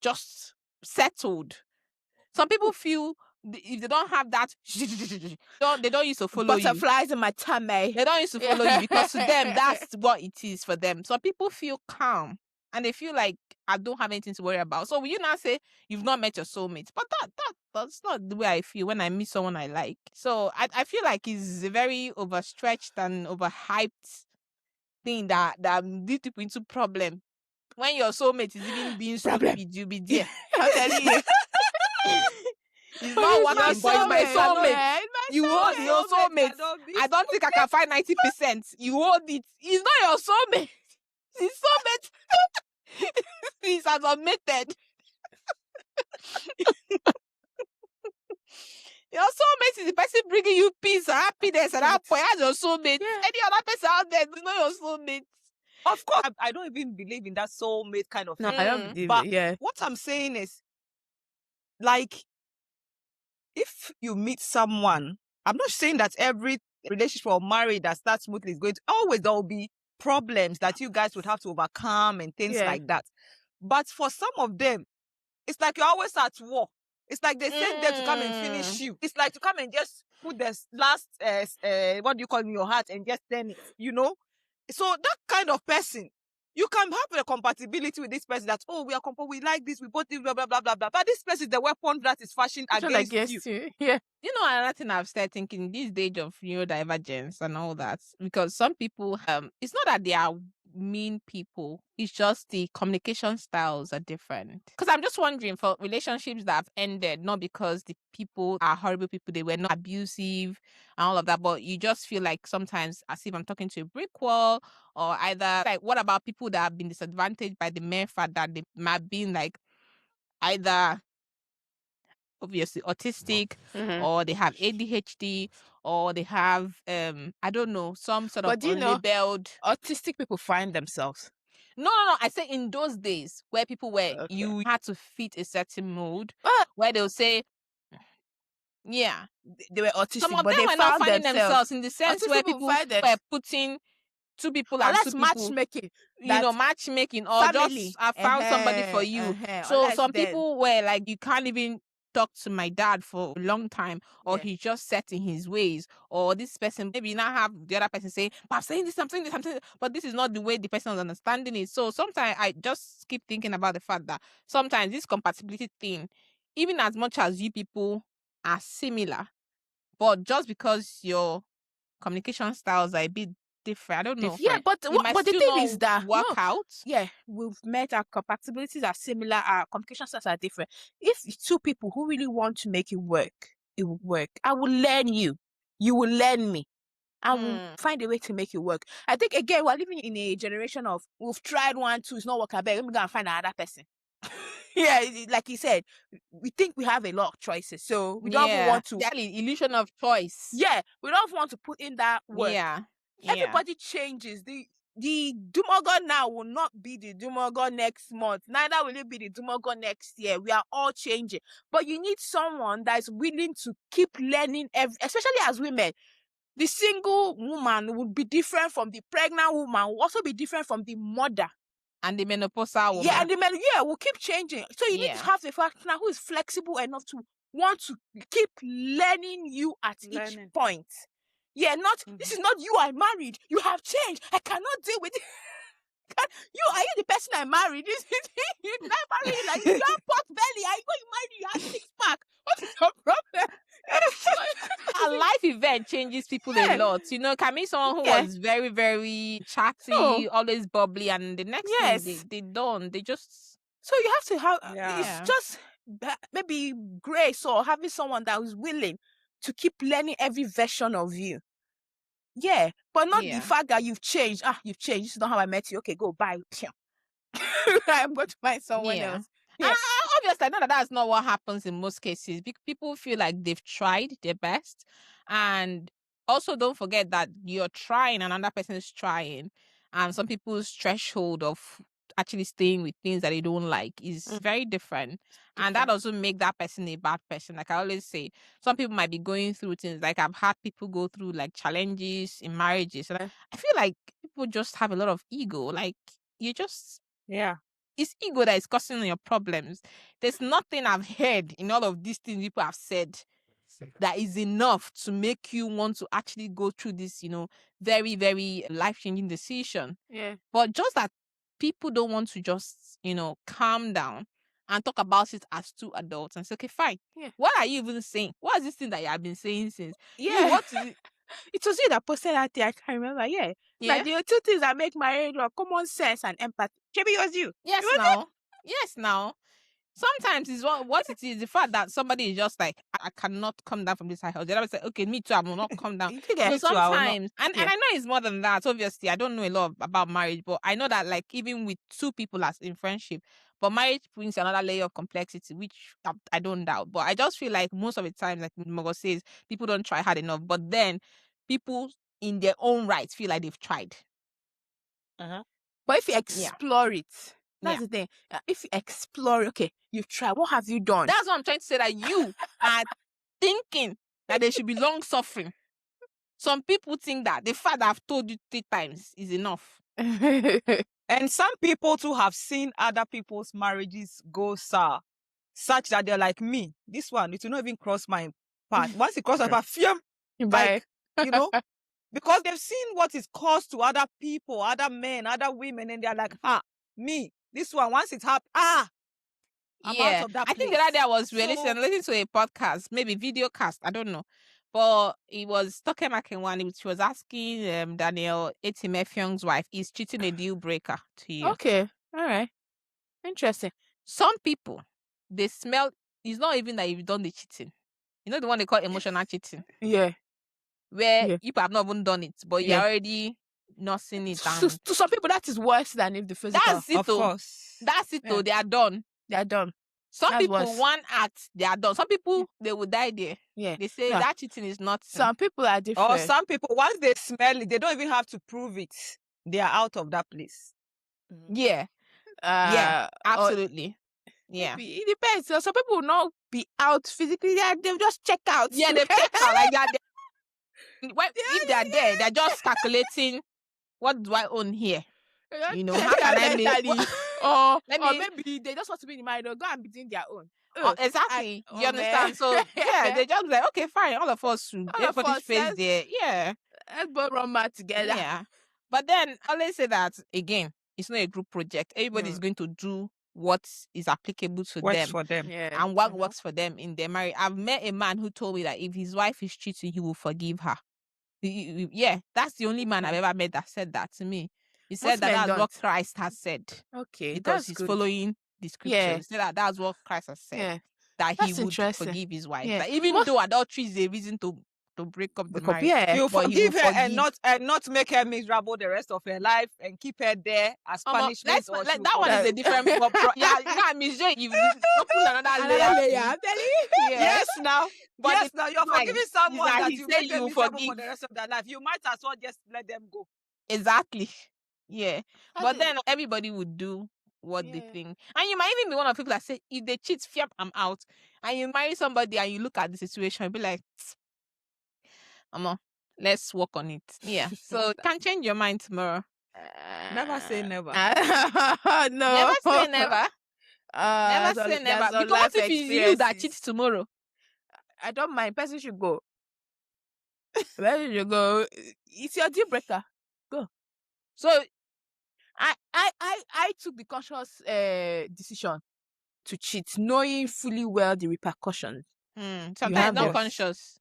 just settled. Some people feel if they don't have that, they don't used to follow you. Butterflies in my tummy. They don't used to follow you, because to them that's what it is for them. So people feel calm and they feel like, I don't have anything to worry about. So will you now say you've not met your soulmate? But that's not the way I feel when I meet someone I like. So I feel like it's a very overstretched and overhyped thing that lead people into problem. When your soulmate is even being stupid, you'll be there. I'm telling you. It's not working, but it's my soulmate. Yeah, You hold your soulmate. I don't think I can find 90%. You hold it. It's not your soulmate. His soulmate is as unmated. Your soulmate is the person bringing you peace and happiness at that point. As your soulmate. Yeah. Any other person out there is not your soulmate. Of course, I don't even believe in that soulmate kind of No, thing. I don't believe But it. Yeah. what I'm saying is, like, if you meet someone, I'm not saying that every relationship or marriage that starts smoothly is going to, always there will be problems that you guys would have to overcome and things Yeah. like that. But for some of them, it's like you're always at war. It's like they send them to come and finish you. It's like to come and just put the last, what do you call it, in your heart and just turn it, you know? So that kind of person, you can have a compatibility with this person that, oh, we are we like this, we both do blah, blah, blah, blah, blah. But this person is the weapon that is fashioned against you. Yeah. You know, another thing I've started thinking in this stage of neurodivergence and all that, because some people, it's not that they are mean people, it's just the communication styles are different. Because I'm just wondering, for relationships that have ended, not because the people are horrible people, they were not abusive and all of that, but you just feel like sometimes as if I'm talking to a brick wall, or either like, what about people that have been disadvantaged by the mere fact that they might have been like either obviously autistic, or they have ADHD, or they have I don't know, some sort of But do you know, unlabeled. autistic people find themselves. No. I say in those days where people were, Okay. you had to fit a certain mood, Ah. where they'll say, yeah, They were autistic, some of but them they were not found finding themselves. themselves in the sense Autistic where people people find them- were putting two people and two Unless people, matchmaking, you know, matchmaking, or family. just I found somebody for you. So Unless some then- people were like, you can't even talk to my dad for a long time, or Yeah. he's just set in his ways, or this person, maybe you now have the other person saying, but I'm saying this, I'm saying this, I'm saying this, but this is not the way the person is understanding it. So sometimes I just keep thinking about the fact that sometimes this compatibility thing, even as much as you people are similar, but just because your communication styles are a bit different, I don't know. Yeah, but it might the still thing not is that work no, out. yeah, we've met, our compatibilities are similar, our communication styles are different. If two people who really want to make it work, it will work. I will learn you. You will learn me. And we'll find a way to make it work. I think, again, we're living in a generation of, we've tried 1, 2, it's not working. Let me go and find another person. Yeah, like you said, we think we have a lot of choices. So we don't even want to. Exactly, illusion of choice. Yeah, we don't want to put in that work. Yeah. Everybody changes. The Dumogon now will not be the Dumogon next month. Neither will it be the Dumogon next year. We are all changing. But you need someone that is willing to keep learning, especially as women. The single woman would be different from the pregnant woman, will also be different from the mother. And the menopausal woman. Yeah, and the men, will keep changing. So you need to have a partner who is flexible enough to want to keep learning you at each point. Yeah, not this is not you I married. You have changed. I cannot deal with it. Are you the person I married? You never really like you have pot belly. Are you going to marry? You have 6-pack. What is your problem? A life event changes people a lot. You know, can meet someone who was very, very chatty, always bubbly, and the next thing they don't. They just. So you have to have. It's just maybe grace or having someone that is willing to keep learning every version of you. Yeah, but not Yeah. the fact that you've changed. You've changed. This is not how I met you. Okay, go bye. I'm going to find someone Yeah. else. And obviously, I know that that's not what happens in most cases. People feel like they've tried their best. And also, don't forget that you're trying, and another person is trying. And some people's threshold of actually staying with things that they don't like is very different. And that doesn't make that person a bad person. Like I always say, some people might be going through things. Like I've had people go through like challenges in marriages. And I feel like people just have a lot of ego. Like you just Yeah. it's ego that is causing your problems. There's nothing I've heard in all of these things people have said that is enough to make you want to actually go through this, very, very life-changing decision. Yeah. But just that people don't want to just, calm down and talk about it as two adults and say, okay, fine. Yeah. What are you even saying? What is this thing that you have been saying since? Yeah. What is it? It was you that posted that thing. I can't remember. Yeah. Yeah. Like the two things that make marriage work: common sense and empathy. Maybe it was you. Yes, It was now. Yes, now. Sometimes it's what it is. The fact that somebody is just like, I cannot come down from this high house. The other person say, okay, me too, I will not come down. You get So me too, I will not. sometimes, and I know it's more than that. Obviously, I don't know a lot about marriage, but I know that like even with two people as in friendship, but marriage brings another layer of complexity, which I don't doubt. But I just feel like most of the time, like Mogo says, people don't try hard enough. But then people in their own right feel like they've tried. But if you explore it, that's the thing. If you explore, okay, you've tried. What have you done? That's what I'm trying to say, that you are thinking that they should be long suffering. Some people think that the fact that I've told you 3 times is enough. And some people too have seen other people's marriages go sour, such that they're like, me, this one, it will not even cross my path. Once it crosses my path, like, because they've seen what is caused to other people, other men, other women, and they're like, me, this one, once it happens, I'm out of that I think the place. other day I was listening to a podcast, maybe video cast, I don't know. But it was Tokemaki one, which was asking Daniel Etimefyong's wife, is cheating a deal breaker to you? Okay. All right. Interesting. Some people, they smell, it's not even that you've done the cheating. You know the one they call emotional cheating? Yeah. Where you have not even done it, but you're already not seeing it. To some people, that is worse than if the physical. That's it, of course. That's it, though. They are done. They are done. Some That's people, worse. one act, they are done. Some people, they will die there. Yeah. They say that cheating is not. Some people are different. Or some people, once they smell it, they don't even have to prove it. They are out of that place. Yeah. Yeah, absolutely. Yeah. It depends. So some people will not be out physically. They'll just check out. Yeah, they've checked out. Like if they're there, they're just calculating, what do I own here? How can I make? Or maybe they just want to be in the marriage. They'll go and be doing their own. Exactly. You understand? So yeah, they just like, okay, fine. All of us, everybody face there. Yeah. Let's both run mad together. Yeah. But then I always say that again, it's not a group project. Everybody is going to do what is applicable to them. For them. Yeah. And what works for them in their marriage. I've met a man who told me that if his wife is cheating, he will forgive her. Yeah, that's the only man I've ever met that said that to me. He said that's what Christ has said. Okay, because he's following the scriptures. Yeah. He said that's what Christ has said. Yeah. That That's he would forgive his wife. Yeah. That even though adultery is a reason to break up the marriage. Yeah. You but forgive her and not make her miserable the rest of her life and keep her there as punishment. That one is a different yeah, MisJ, you've opened another layer. Yes, now. But yes, now you're forgiving someone that you make them miserable forgive for the rest of their life. You might as well just let them go. Exactly. Yeah. But then everybody would do what they think. And you might even be one of the people that say, if they cheat, I'm out. And you marry somebody and you look at the situation and be like, let's work on it. Yeah. So you can change your mind tomorrow. Never say never. No. Never say never. Never say never. Because what if it's you that cheats tomorrow? I don't mind. Person should go. Person should go. It's your deal breaker. Go. So I took the conscious decision to cheat, knowing fully well the repercussions. Sometimes not conscious.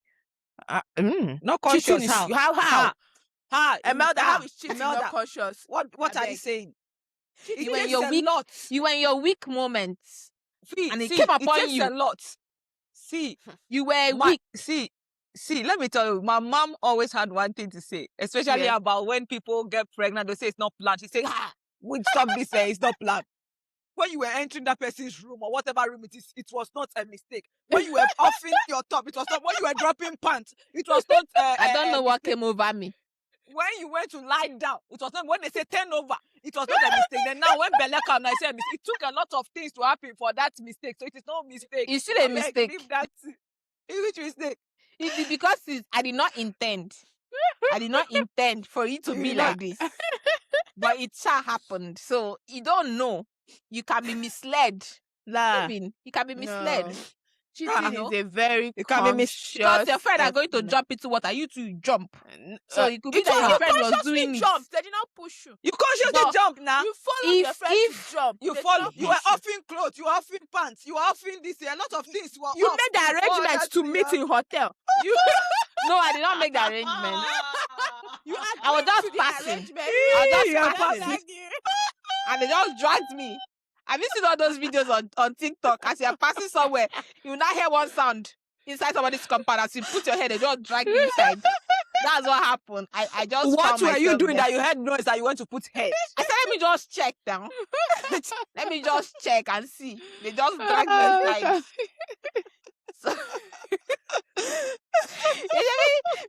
Not conscious. How? Emelda, how is cheating Emelda, not conscious? What are you saying? You were in your weak moments. See, and it came upon it takes you. a lot. See, you were weak. See, See, let me tell you, my mom always had one thing to say, especially Yeah. about when people get pregnant. They say it's not planned. She say, would stop this? It's not planned. When you were entering that person's room or whatever room it is, it was not a mistake. When you were offing your top, it was not. When you were dropping pants, it was not. I don't know what mistake. came over me. When you went to lie down, it was not. When they say turn over, it was not a mistake. Then now when Bella came, I said it took a lot of things to happen for that mistake. So it is not a mistake. It's still a Abeg, mistake. leave that. Which mistake? It's because I did not intend. I did not intend for it to be like this. But it shall happened. So you don't know. You can be misled. La. Even you can be misled. No. Cheating is a very You can be conscious Because your friend are going to effort. jump into water, you two jump. So it could be It that was your you friend was consciously doing it. jumped. They did not push you. You consciously But jump now. You followed your If- friend if to jump. You They did follow. not You were push you. offing clothes. You were offing pants. You were offing this. A lot of things. You made the arrangements to meet in hotel. You No, I did not make the arrangement. you I was agreed just to the passing. arrangement. I was You are just passing. passing. And they just dragged me. Have you seen all those videos on TikTok? As you're passing somewhere, you now hear one sound inside somebody's compound. As you put your head, they just drag you inside. That's what happened. I just What found were you myself doing there. that you heard noise that you went to put head? I said, let me just check now. Let me just check and see. They just dragged me inside. So,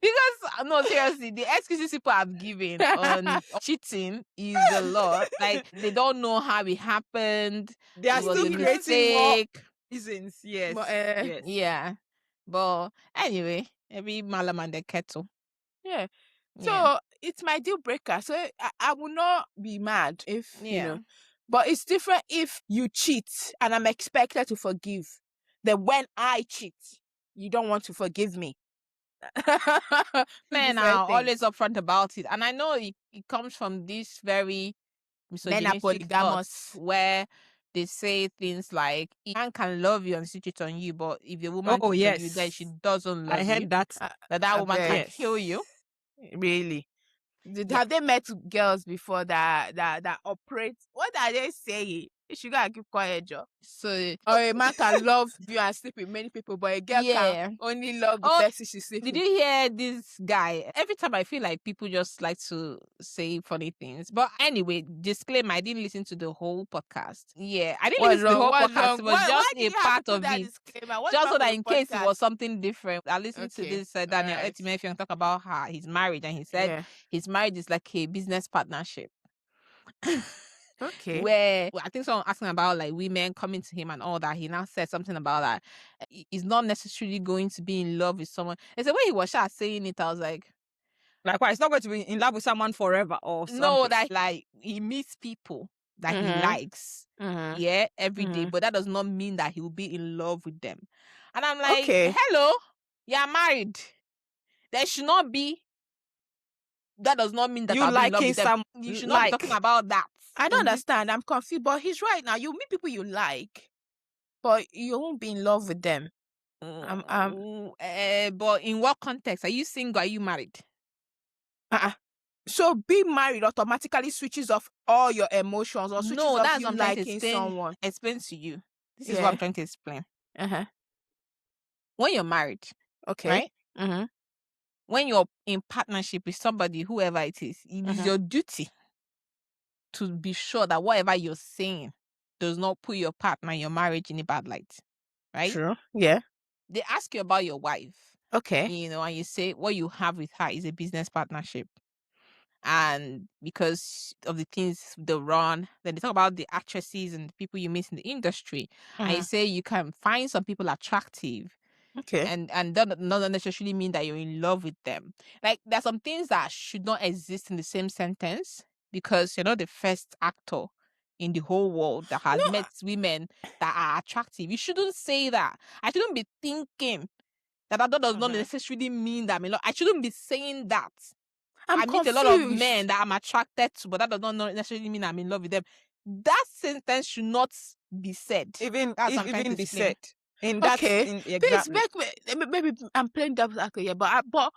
because no, seriously, the excuses people have given on cheating is a lot. Like they don't know how it happened. They are It was still a creating more mistake. reasons. Yes. But, yes. Yeah, but anyway, maybe Malam and the kettle. Yeah. So Yeah. it's my deal breaker. So I will not be mad if you Yeah. know. But it's different if you cheat and I'm expected to forgive. Then when I cheat, you don't want to forgive me. Men are always upfront about it, and I know it comes from this very Men are misogynistic polygamous. thoughts where they say things like a man can love you and still cheat on you, but if a woman Oh, cheats on you, yes. then she doesn't love I heard you. that. That woman can Yes. kill you. Really? Yeah. Have they met girls before that operate? What are they saying? You should go and keep quiet, Joe. So Or a man can love you and sleep with many people, but a girl Yeah. can only love the Oh, person she sleeps did with. you hear this guy? Every time I feel like people just like to say funny things. But anyway, disclaimer, I didn't listen to the whole podcast. Yeah, I didn't listen to the whole podcast. It was just a part of it. Just so that in case it was something different. I listened to Okay, this Daniel alright. Etimefian talk about how he's married, and he said his marriage is like a business partnership. Okay. Where I think someone asking about like women coming to him and all that, he now said something about that he's not necessarily going to be in love with someone. It's the way he was saying it, I was like, Likewise, it's not going to be in love with someone forever or something. no, that like he meets people that he likes, yeah, every day, but that does not mean that he will be in love with them. And I'm like, Okay. hello, you're married. There should not be. That does not mean that You I'll be in love liking with them. some You should not be talking about that. I don't understand. I'm confused. But he's right now. You meet people you like, but you won't be in love with them. But in what context? Are you single? Are you married? So being married automatically switches off all your emotions or switches No, off that's you what I'm trying to liking explain. someone. Explain to you. This is Yeah. what I'm trying to explain. When you're married, Okay. right? When you're in partnership with somebody, whoever it is your duty to be sure that whatever you're saying does not put your partner, your marriage in a bad light, right? True. Yeah. They ask you about your wife, Okay. you know, and you say what you have with her is a business partnership. And because of the things they run, then they talk about the actresses and the people you meet in the industry. And you say you can find some people attractive. Okay. And that does not necessarily mean that you're in love with them. Like there's some things that should not exist in the same sentence because you're not the first actor in the whole world that has met women that are attractive. You shouldn't say that. I shouldn't be thinking that does not necessarily mean that I'm in love. I shouldn't be saying that. I meet a lot of men that I'm attracted to, but that does not necessarily mean I'm in love with them. That sentence should not be said. Even That's what I'm trying even to be explain. said. In that, Please, exactly. maybe I'm playing devil's advocate here, but what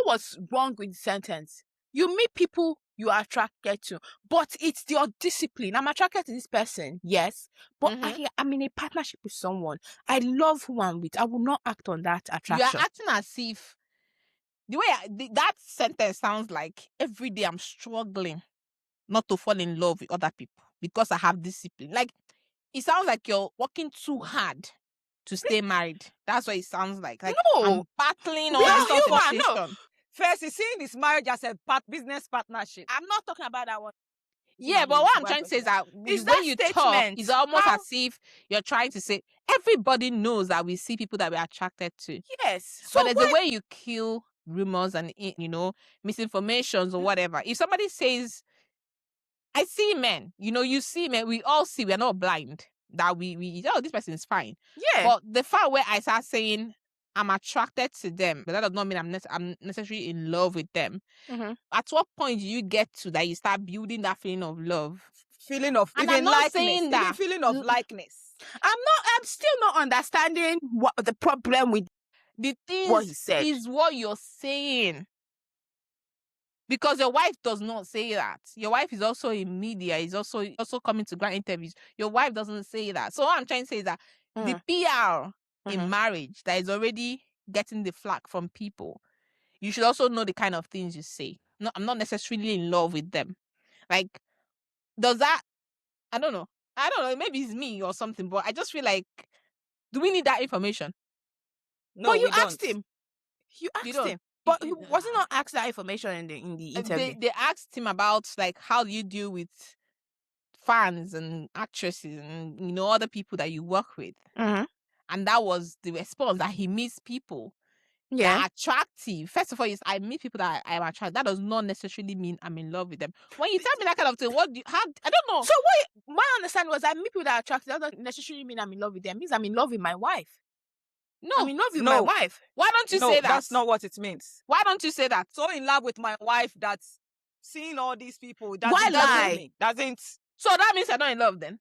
was wrong with the sentence? You meet people you are attracted to, but it's your discipline. I'm attracted to this person, yes, but I'm in a partnership with someone. I love who I'm with. I will not act on that attraction. You are acting as if the way that sentence sounds like every day I'm struggling not to fall in love with other people because I have discipline. Like, it sounds like you're working too hard to stay married. That's what it sounds like. Like, I'm No. battling all No, this you are, temptation. First, he's seeing this marriage as a business partnership. I'm not talking about that one. Yeah, but what I'm trying to say is that Is the way that you talk statement? is almost How- as if you're trying to say everybody knows that we see people that we're attracted to. Yes. So So there's why? a way you kill rumors and misinformations or whatever. If somebody says, I see men, you see men, we all see, we're not blind. That we this person is fine. Yeah. But the fact where I start saying I'm attracted to them, but that does not mean I'm necessarily in love with them. Mm-hmm. At what point do you get to that you start building that feeling of love? Feeling of And even I'm not likeness. saying Even that. feeling of likeness. I'm still not understanding what the problem with The thing what he said. is what you're saying. Because your wife does not say that. Your wife is also in media, is also coming to grant interviews. Your wife doesn't say that. So what I'm trying to say is that the PR in marriage that is already getting the flack from people, you should also know the kind of things you say. No, I'm not necessarily in love with them. Like, does that, I don't know, maybe it's me or something, but I just feel like, do we need that information? No, but you we don't. asked him. You asked don't. him. But he wasn't not asked that information in the interview. They asked him about, like, how do you deal with fans and actresses and other people that you work with. Mhm. And that was the response, that he meets people that Yeah. are attractive. First of all, is I meet people that I am attracted. That does not necessarily mean I'm in love with them. When you tell me that kind of thing, I don't know. So what my understanding was, I meet people that are attracted. That doesn't necessarily mean I'm in love with them. It means I'm in love with my wife. No. I'm in love with No. my wife. Why don't you No, say that? that's not what it means. Why don't you say that? So in love with my wife that seeing all these people Why lie? Doesn't. So that means you're not in love then?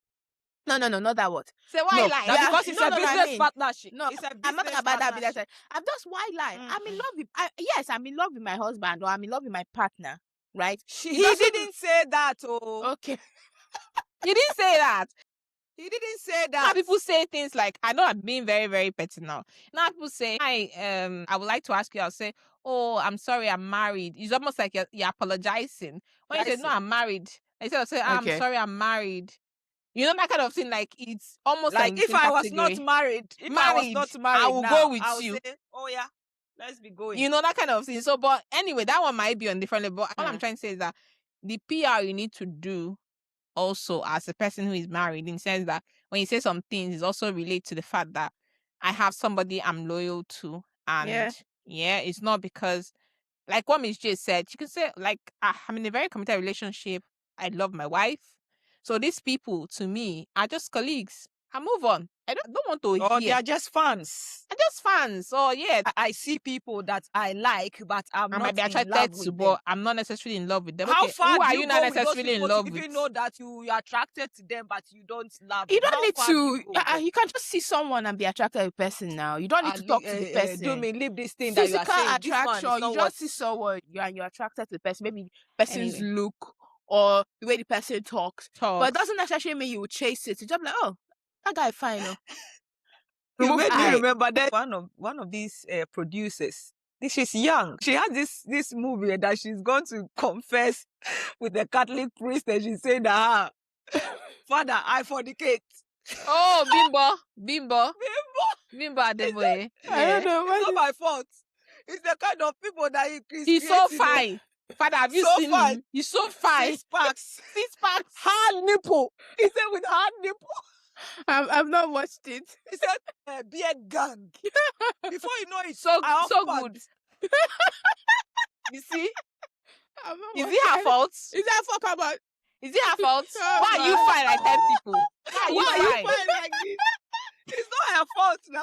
No, not that what. Say why No, lie? That's Yeah, because it's no, a no, I business mean- partnership. No, It's a I'm not talking business about that. partnership. I'm just why lie. I'm in love with. Yes, I'm in love with my husband, or I'm in love with my partner, right? He didn't say that. Oh, Okay. You didn't say that. he didn't say Now that. people say things like, I know I'm being very, very petty now. Now people say, I would like to ask you, I'll say, oh, I'm sorry, I'm married. It's almost like you're apologizing. When you say, no, I'm married, instead of saying, I'm Okay. sorry, I'm married. You know, that kind of thing, like, it's almost Like like if I was not married, I will go with I would you. say, oh yeah, let's be going. You know, that kind of thing. So, but anyway, that one might be on different level. All I'm Mm. trying to say is that the PR you need to do also as a person who is married, in the sense that when you say some things, it also relate to the fact that I have somebody I'm loyal to. And yeah, it's not because, like what MisJ said, you can say, like, I'm in a very committed relationship. I love my wife. So these people, to me, are just colleagues. I move on. I don't want to Or hear. they are just fans. They're just fans. So yeah, I see people that I like, but I'm I not might be in attracted love to, with them. but I'm not necessarily in love with them. How Okay, far who do are you you go not with those necessarily in people love to with? even know that you're attracted to them, but you don't love You them? don't How need far do to. you go with them? You can just see someone and be attracted to the person. Now you don't need to talk to the person. Do me leave this thing that you Physical are saying. This man is attraction. not You what. just see someone, and you're attracted to the person. Maybe person's Anyway. look or the way the person talks. But Talks. it doesn't necessarily mean you will chase it. You just be like, oh, that guy fine. Oh. You Remove made me eye. remember that one of these producers. She's young. She has this movie that she's going to confess with the Catholic priest, and she's saying that, Father, I fornicate. Oh, Bimbo Adeboye. I don't know. It's not my fault. It's the kind of people that He's so fine. Father, have you So seen fine. him? He's so fine. 6 packs. 6 packs. Hard nipple. He said with hard nipple. I've not watched it. He said beard gang. Before you know it, So I so offered. good. You see? I've not Is watched it her fault? Is that fuck about? Is it her fault? Oh, Why are you God. fine like 10 people? Why Why are you fine? like this? It's not her fault now.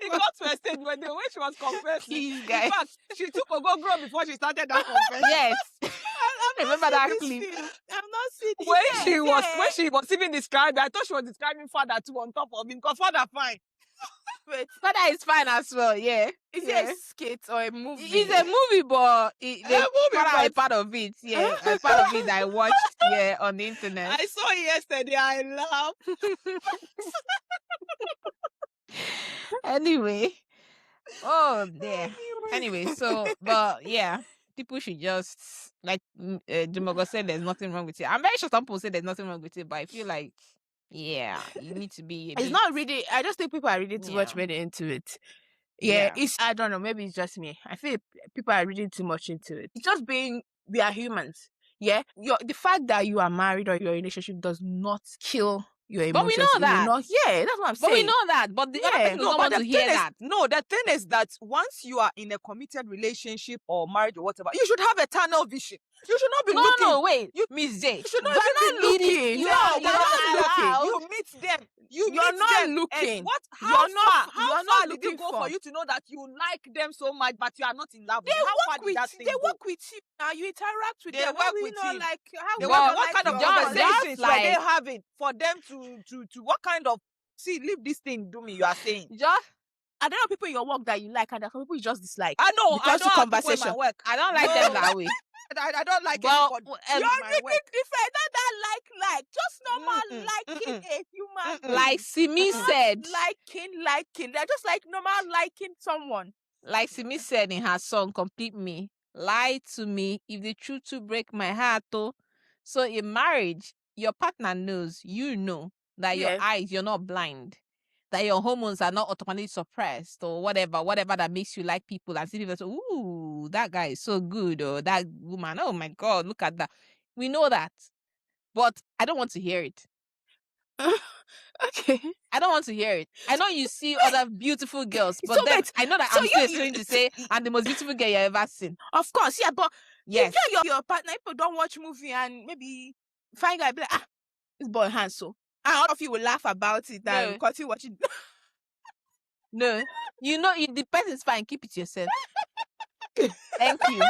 It got to a stage when she was confessing. Please, In guys. fact, she took a go-grow before she started that confession. Yes. I've Remember not that seen clip? this film. I've not seen it. When she was even describing, I thought she was describing Father too on top of him, because Father fine. Wait, Father is fine as well, yeah. is Yeah. it a skit or a movie? It's a movie, but Father is but- part of it. Yeah, a part of it that I watched on the internet. I saw it yesterday. I laughed. Anyway, oh dear. Anyway, so but yeah, people should just like Jumogo said there's nothing wrong with it. I'm very sure some people say there's nothing wrong with it, but I feel like yeah, you need to be a It's bit- not really. I just think people are reading too much Yeah. into it. Yeah. It's. I don't know. Maybe it's just me. I feel people are reading too much into it. It's just being. We are humans. Yeah. The fact that you are married or you're in a relationship does not kill your emotions. But we know It will that. not- yeah, that's what I'm But saying. we know that. But the other Yeah. person does not want to hear that. The thing is that once you are in a committed relationship or marriage or whatever, you should have a tunnel vision. You should not be looking. No, wait, You- MisJ. You should not You're even not be looking. looking. No, No, you're you're not not looking. looking. You meet them. You're meet not them. looking. And what? You're How not- far? How you're far not did you looking go for- for you to know that you like them so much, but you are not in love with They them? How far work did with that thing they go? work with you now. You interact with They them. How work will with you know, you. like how They will work- you what like kind of your just- conversations were like- they having for them to what kind of leave this thing, Dumie, you are saying? Just I don't know people in your work that you like and there are some people you just dislike. I know. I Because don't to have people in my conversation. work. I don't like No. them that way. I don't like Well, anybody. You're in my making work. different. Not that like. Just normal Mm-mm, liking a human being. Like Simi Not said, liking. They're just like normal liking someone. like Simi said in her song "Complete Me," lie to me if the truth to break my heart. Oh, so in marriage, your partner knows, you know that your Yeah. eyes, you're not blind, that your hormones are not automatically suppressed or whatever that makes you like people and see people say, "Ooh, that guy is so good," or that woman, "Oh my God, look at that." We know that, but I don't want to hear it. Okay. I don't want to hear it. I know you see other beautiful girls, but So then wait, I know that so I'm still you- going to say, "I'm the most beautiful girl you ever seen." Of course, yeah, but Yes. if your partner, people don't watch movie and maybe find guy be like, this boy handsome. And all of you will laugh about it No. and continue watching. No, you know, if the person's fine, keep it yourself. Thank you.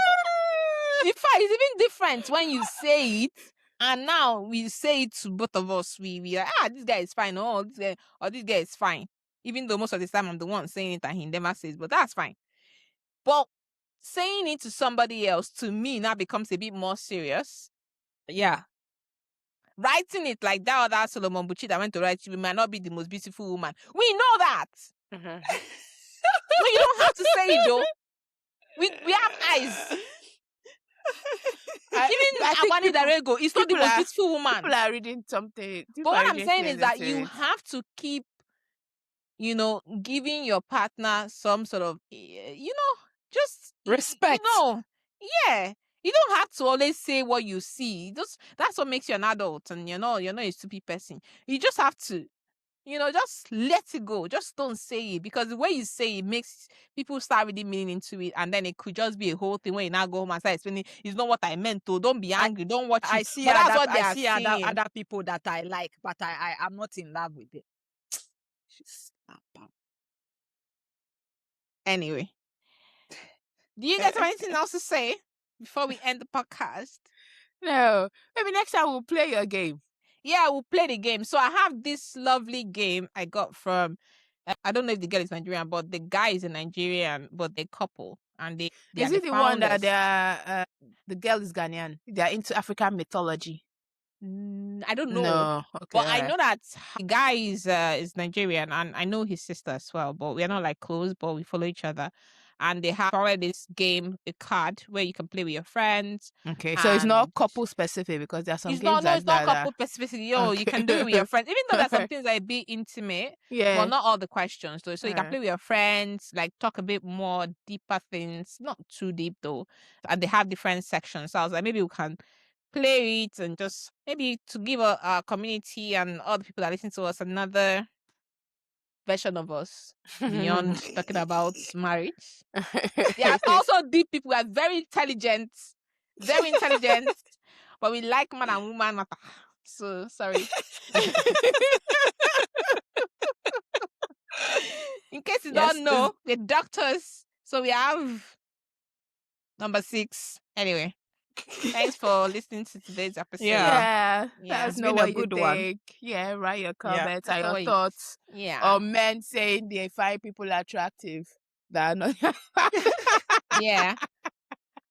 In fact, it's even different when you say it, and now we say it to both of us. We are, this guy is fine, or this guy is fine. Even though most of the time I'm the one saying it and he never says, but that's fine. But saying it to somebody else, to me, now becomes a bit more serious. Yeah. Writing it like that other Solomon Buchi that went to write you might not be the most beautiful woman. We know that. No, you don't have to say it though. We have eyes. Even Awani Darego is not the people most are- beautiful woman. People are reading something. But what I'm saying is that you have to keep, giving your partner some sort of, just Respect. Yeah. You don't have to always say what you see. That's what makes you an adult, and you're not a stupid person. You just have to, just let it go. Just don't say it, because the way you say it makes people start really meaning into it, and then it could just be a whole thing when you now go home and start explaining, it's not what I meant to. Don't be angry. Don't watch it. I see But that's other, what they I are see saying. other people that I like, but I'm not in love with it. Anyway, do you guys have anything else to say before we end the podcast? No. Maybe next time we'll play your game. Yeah, we'll play the game. So I have this lovely game I got from, I don't know if the girl is Nigerian, but the guy is a Nigerian, but they're couple, and they Is are it the one that founders. they are, the girl is Ghanaian? They are into African mythology. I don't know. No. Okay. But I know that the guy is Nigerian, and I know his sister as well, but we are not like close, but we follow each other. And they have already this game, a card where you can play with your friends. Okay. So it's not and- couple specific, because there are some It's games not, no, like it's not that. couple specific. You can do it with your friends. Even though there's some things that are a bit intimate, Yeah. well, not all the questions though. So you can Uh. play with your friends, like talk a bit more deeper things, not too deep though. And they have different sections. So I was like, maybe we can play it and just maybe to give our community and all the people that listen to us another version of us beyond talking about marriage. There are also deep people who are very intelligent, but we like man and woman matter. So sorry. In case you Yes, don't know, we're doctors. So we have number 6. Anyway, thanks for listening to today's episode. Yeah. Yeah, Let us it's know been a what you good one. think. Yeah. Write your comments let and us know your what you- thoughts. Yeah. Or men saying they find people attractive that are not. Yeah.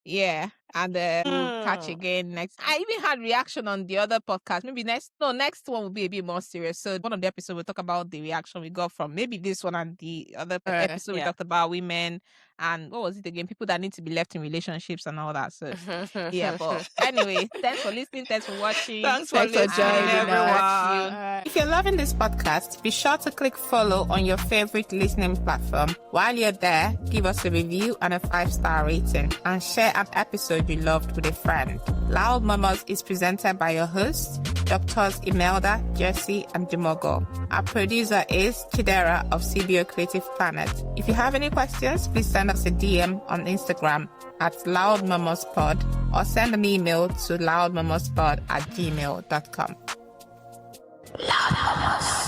Yeah. And we'll catch again next. I even had reaction on the other podcast. Maybe next one will be a bit more serious. So one of the episodes we'll talk about the reaction we got from maybe this one and the other episode we talked about women and what was it again? People that need to be left in relationships and all that. So yeah, but anyway, thanks for listening. Thanks for watching. Thanks for joining, everyone. If you're loving this podcast, be sure to click follow on your favorite listening platform. While you're there, give us a review and a 5-star rating and share an episode you loved with a friend. Loud Mamas is presented by your hosts, Doctors Emelda, Jesse, and Dumogo. Our producer is Chidera of CBO Creative Planet. If you have any questions, please send us a DM on Instagram at loudmamaspod or send an email to loudmamaspod@gmail.com. Loud Mamas.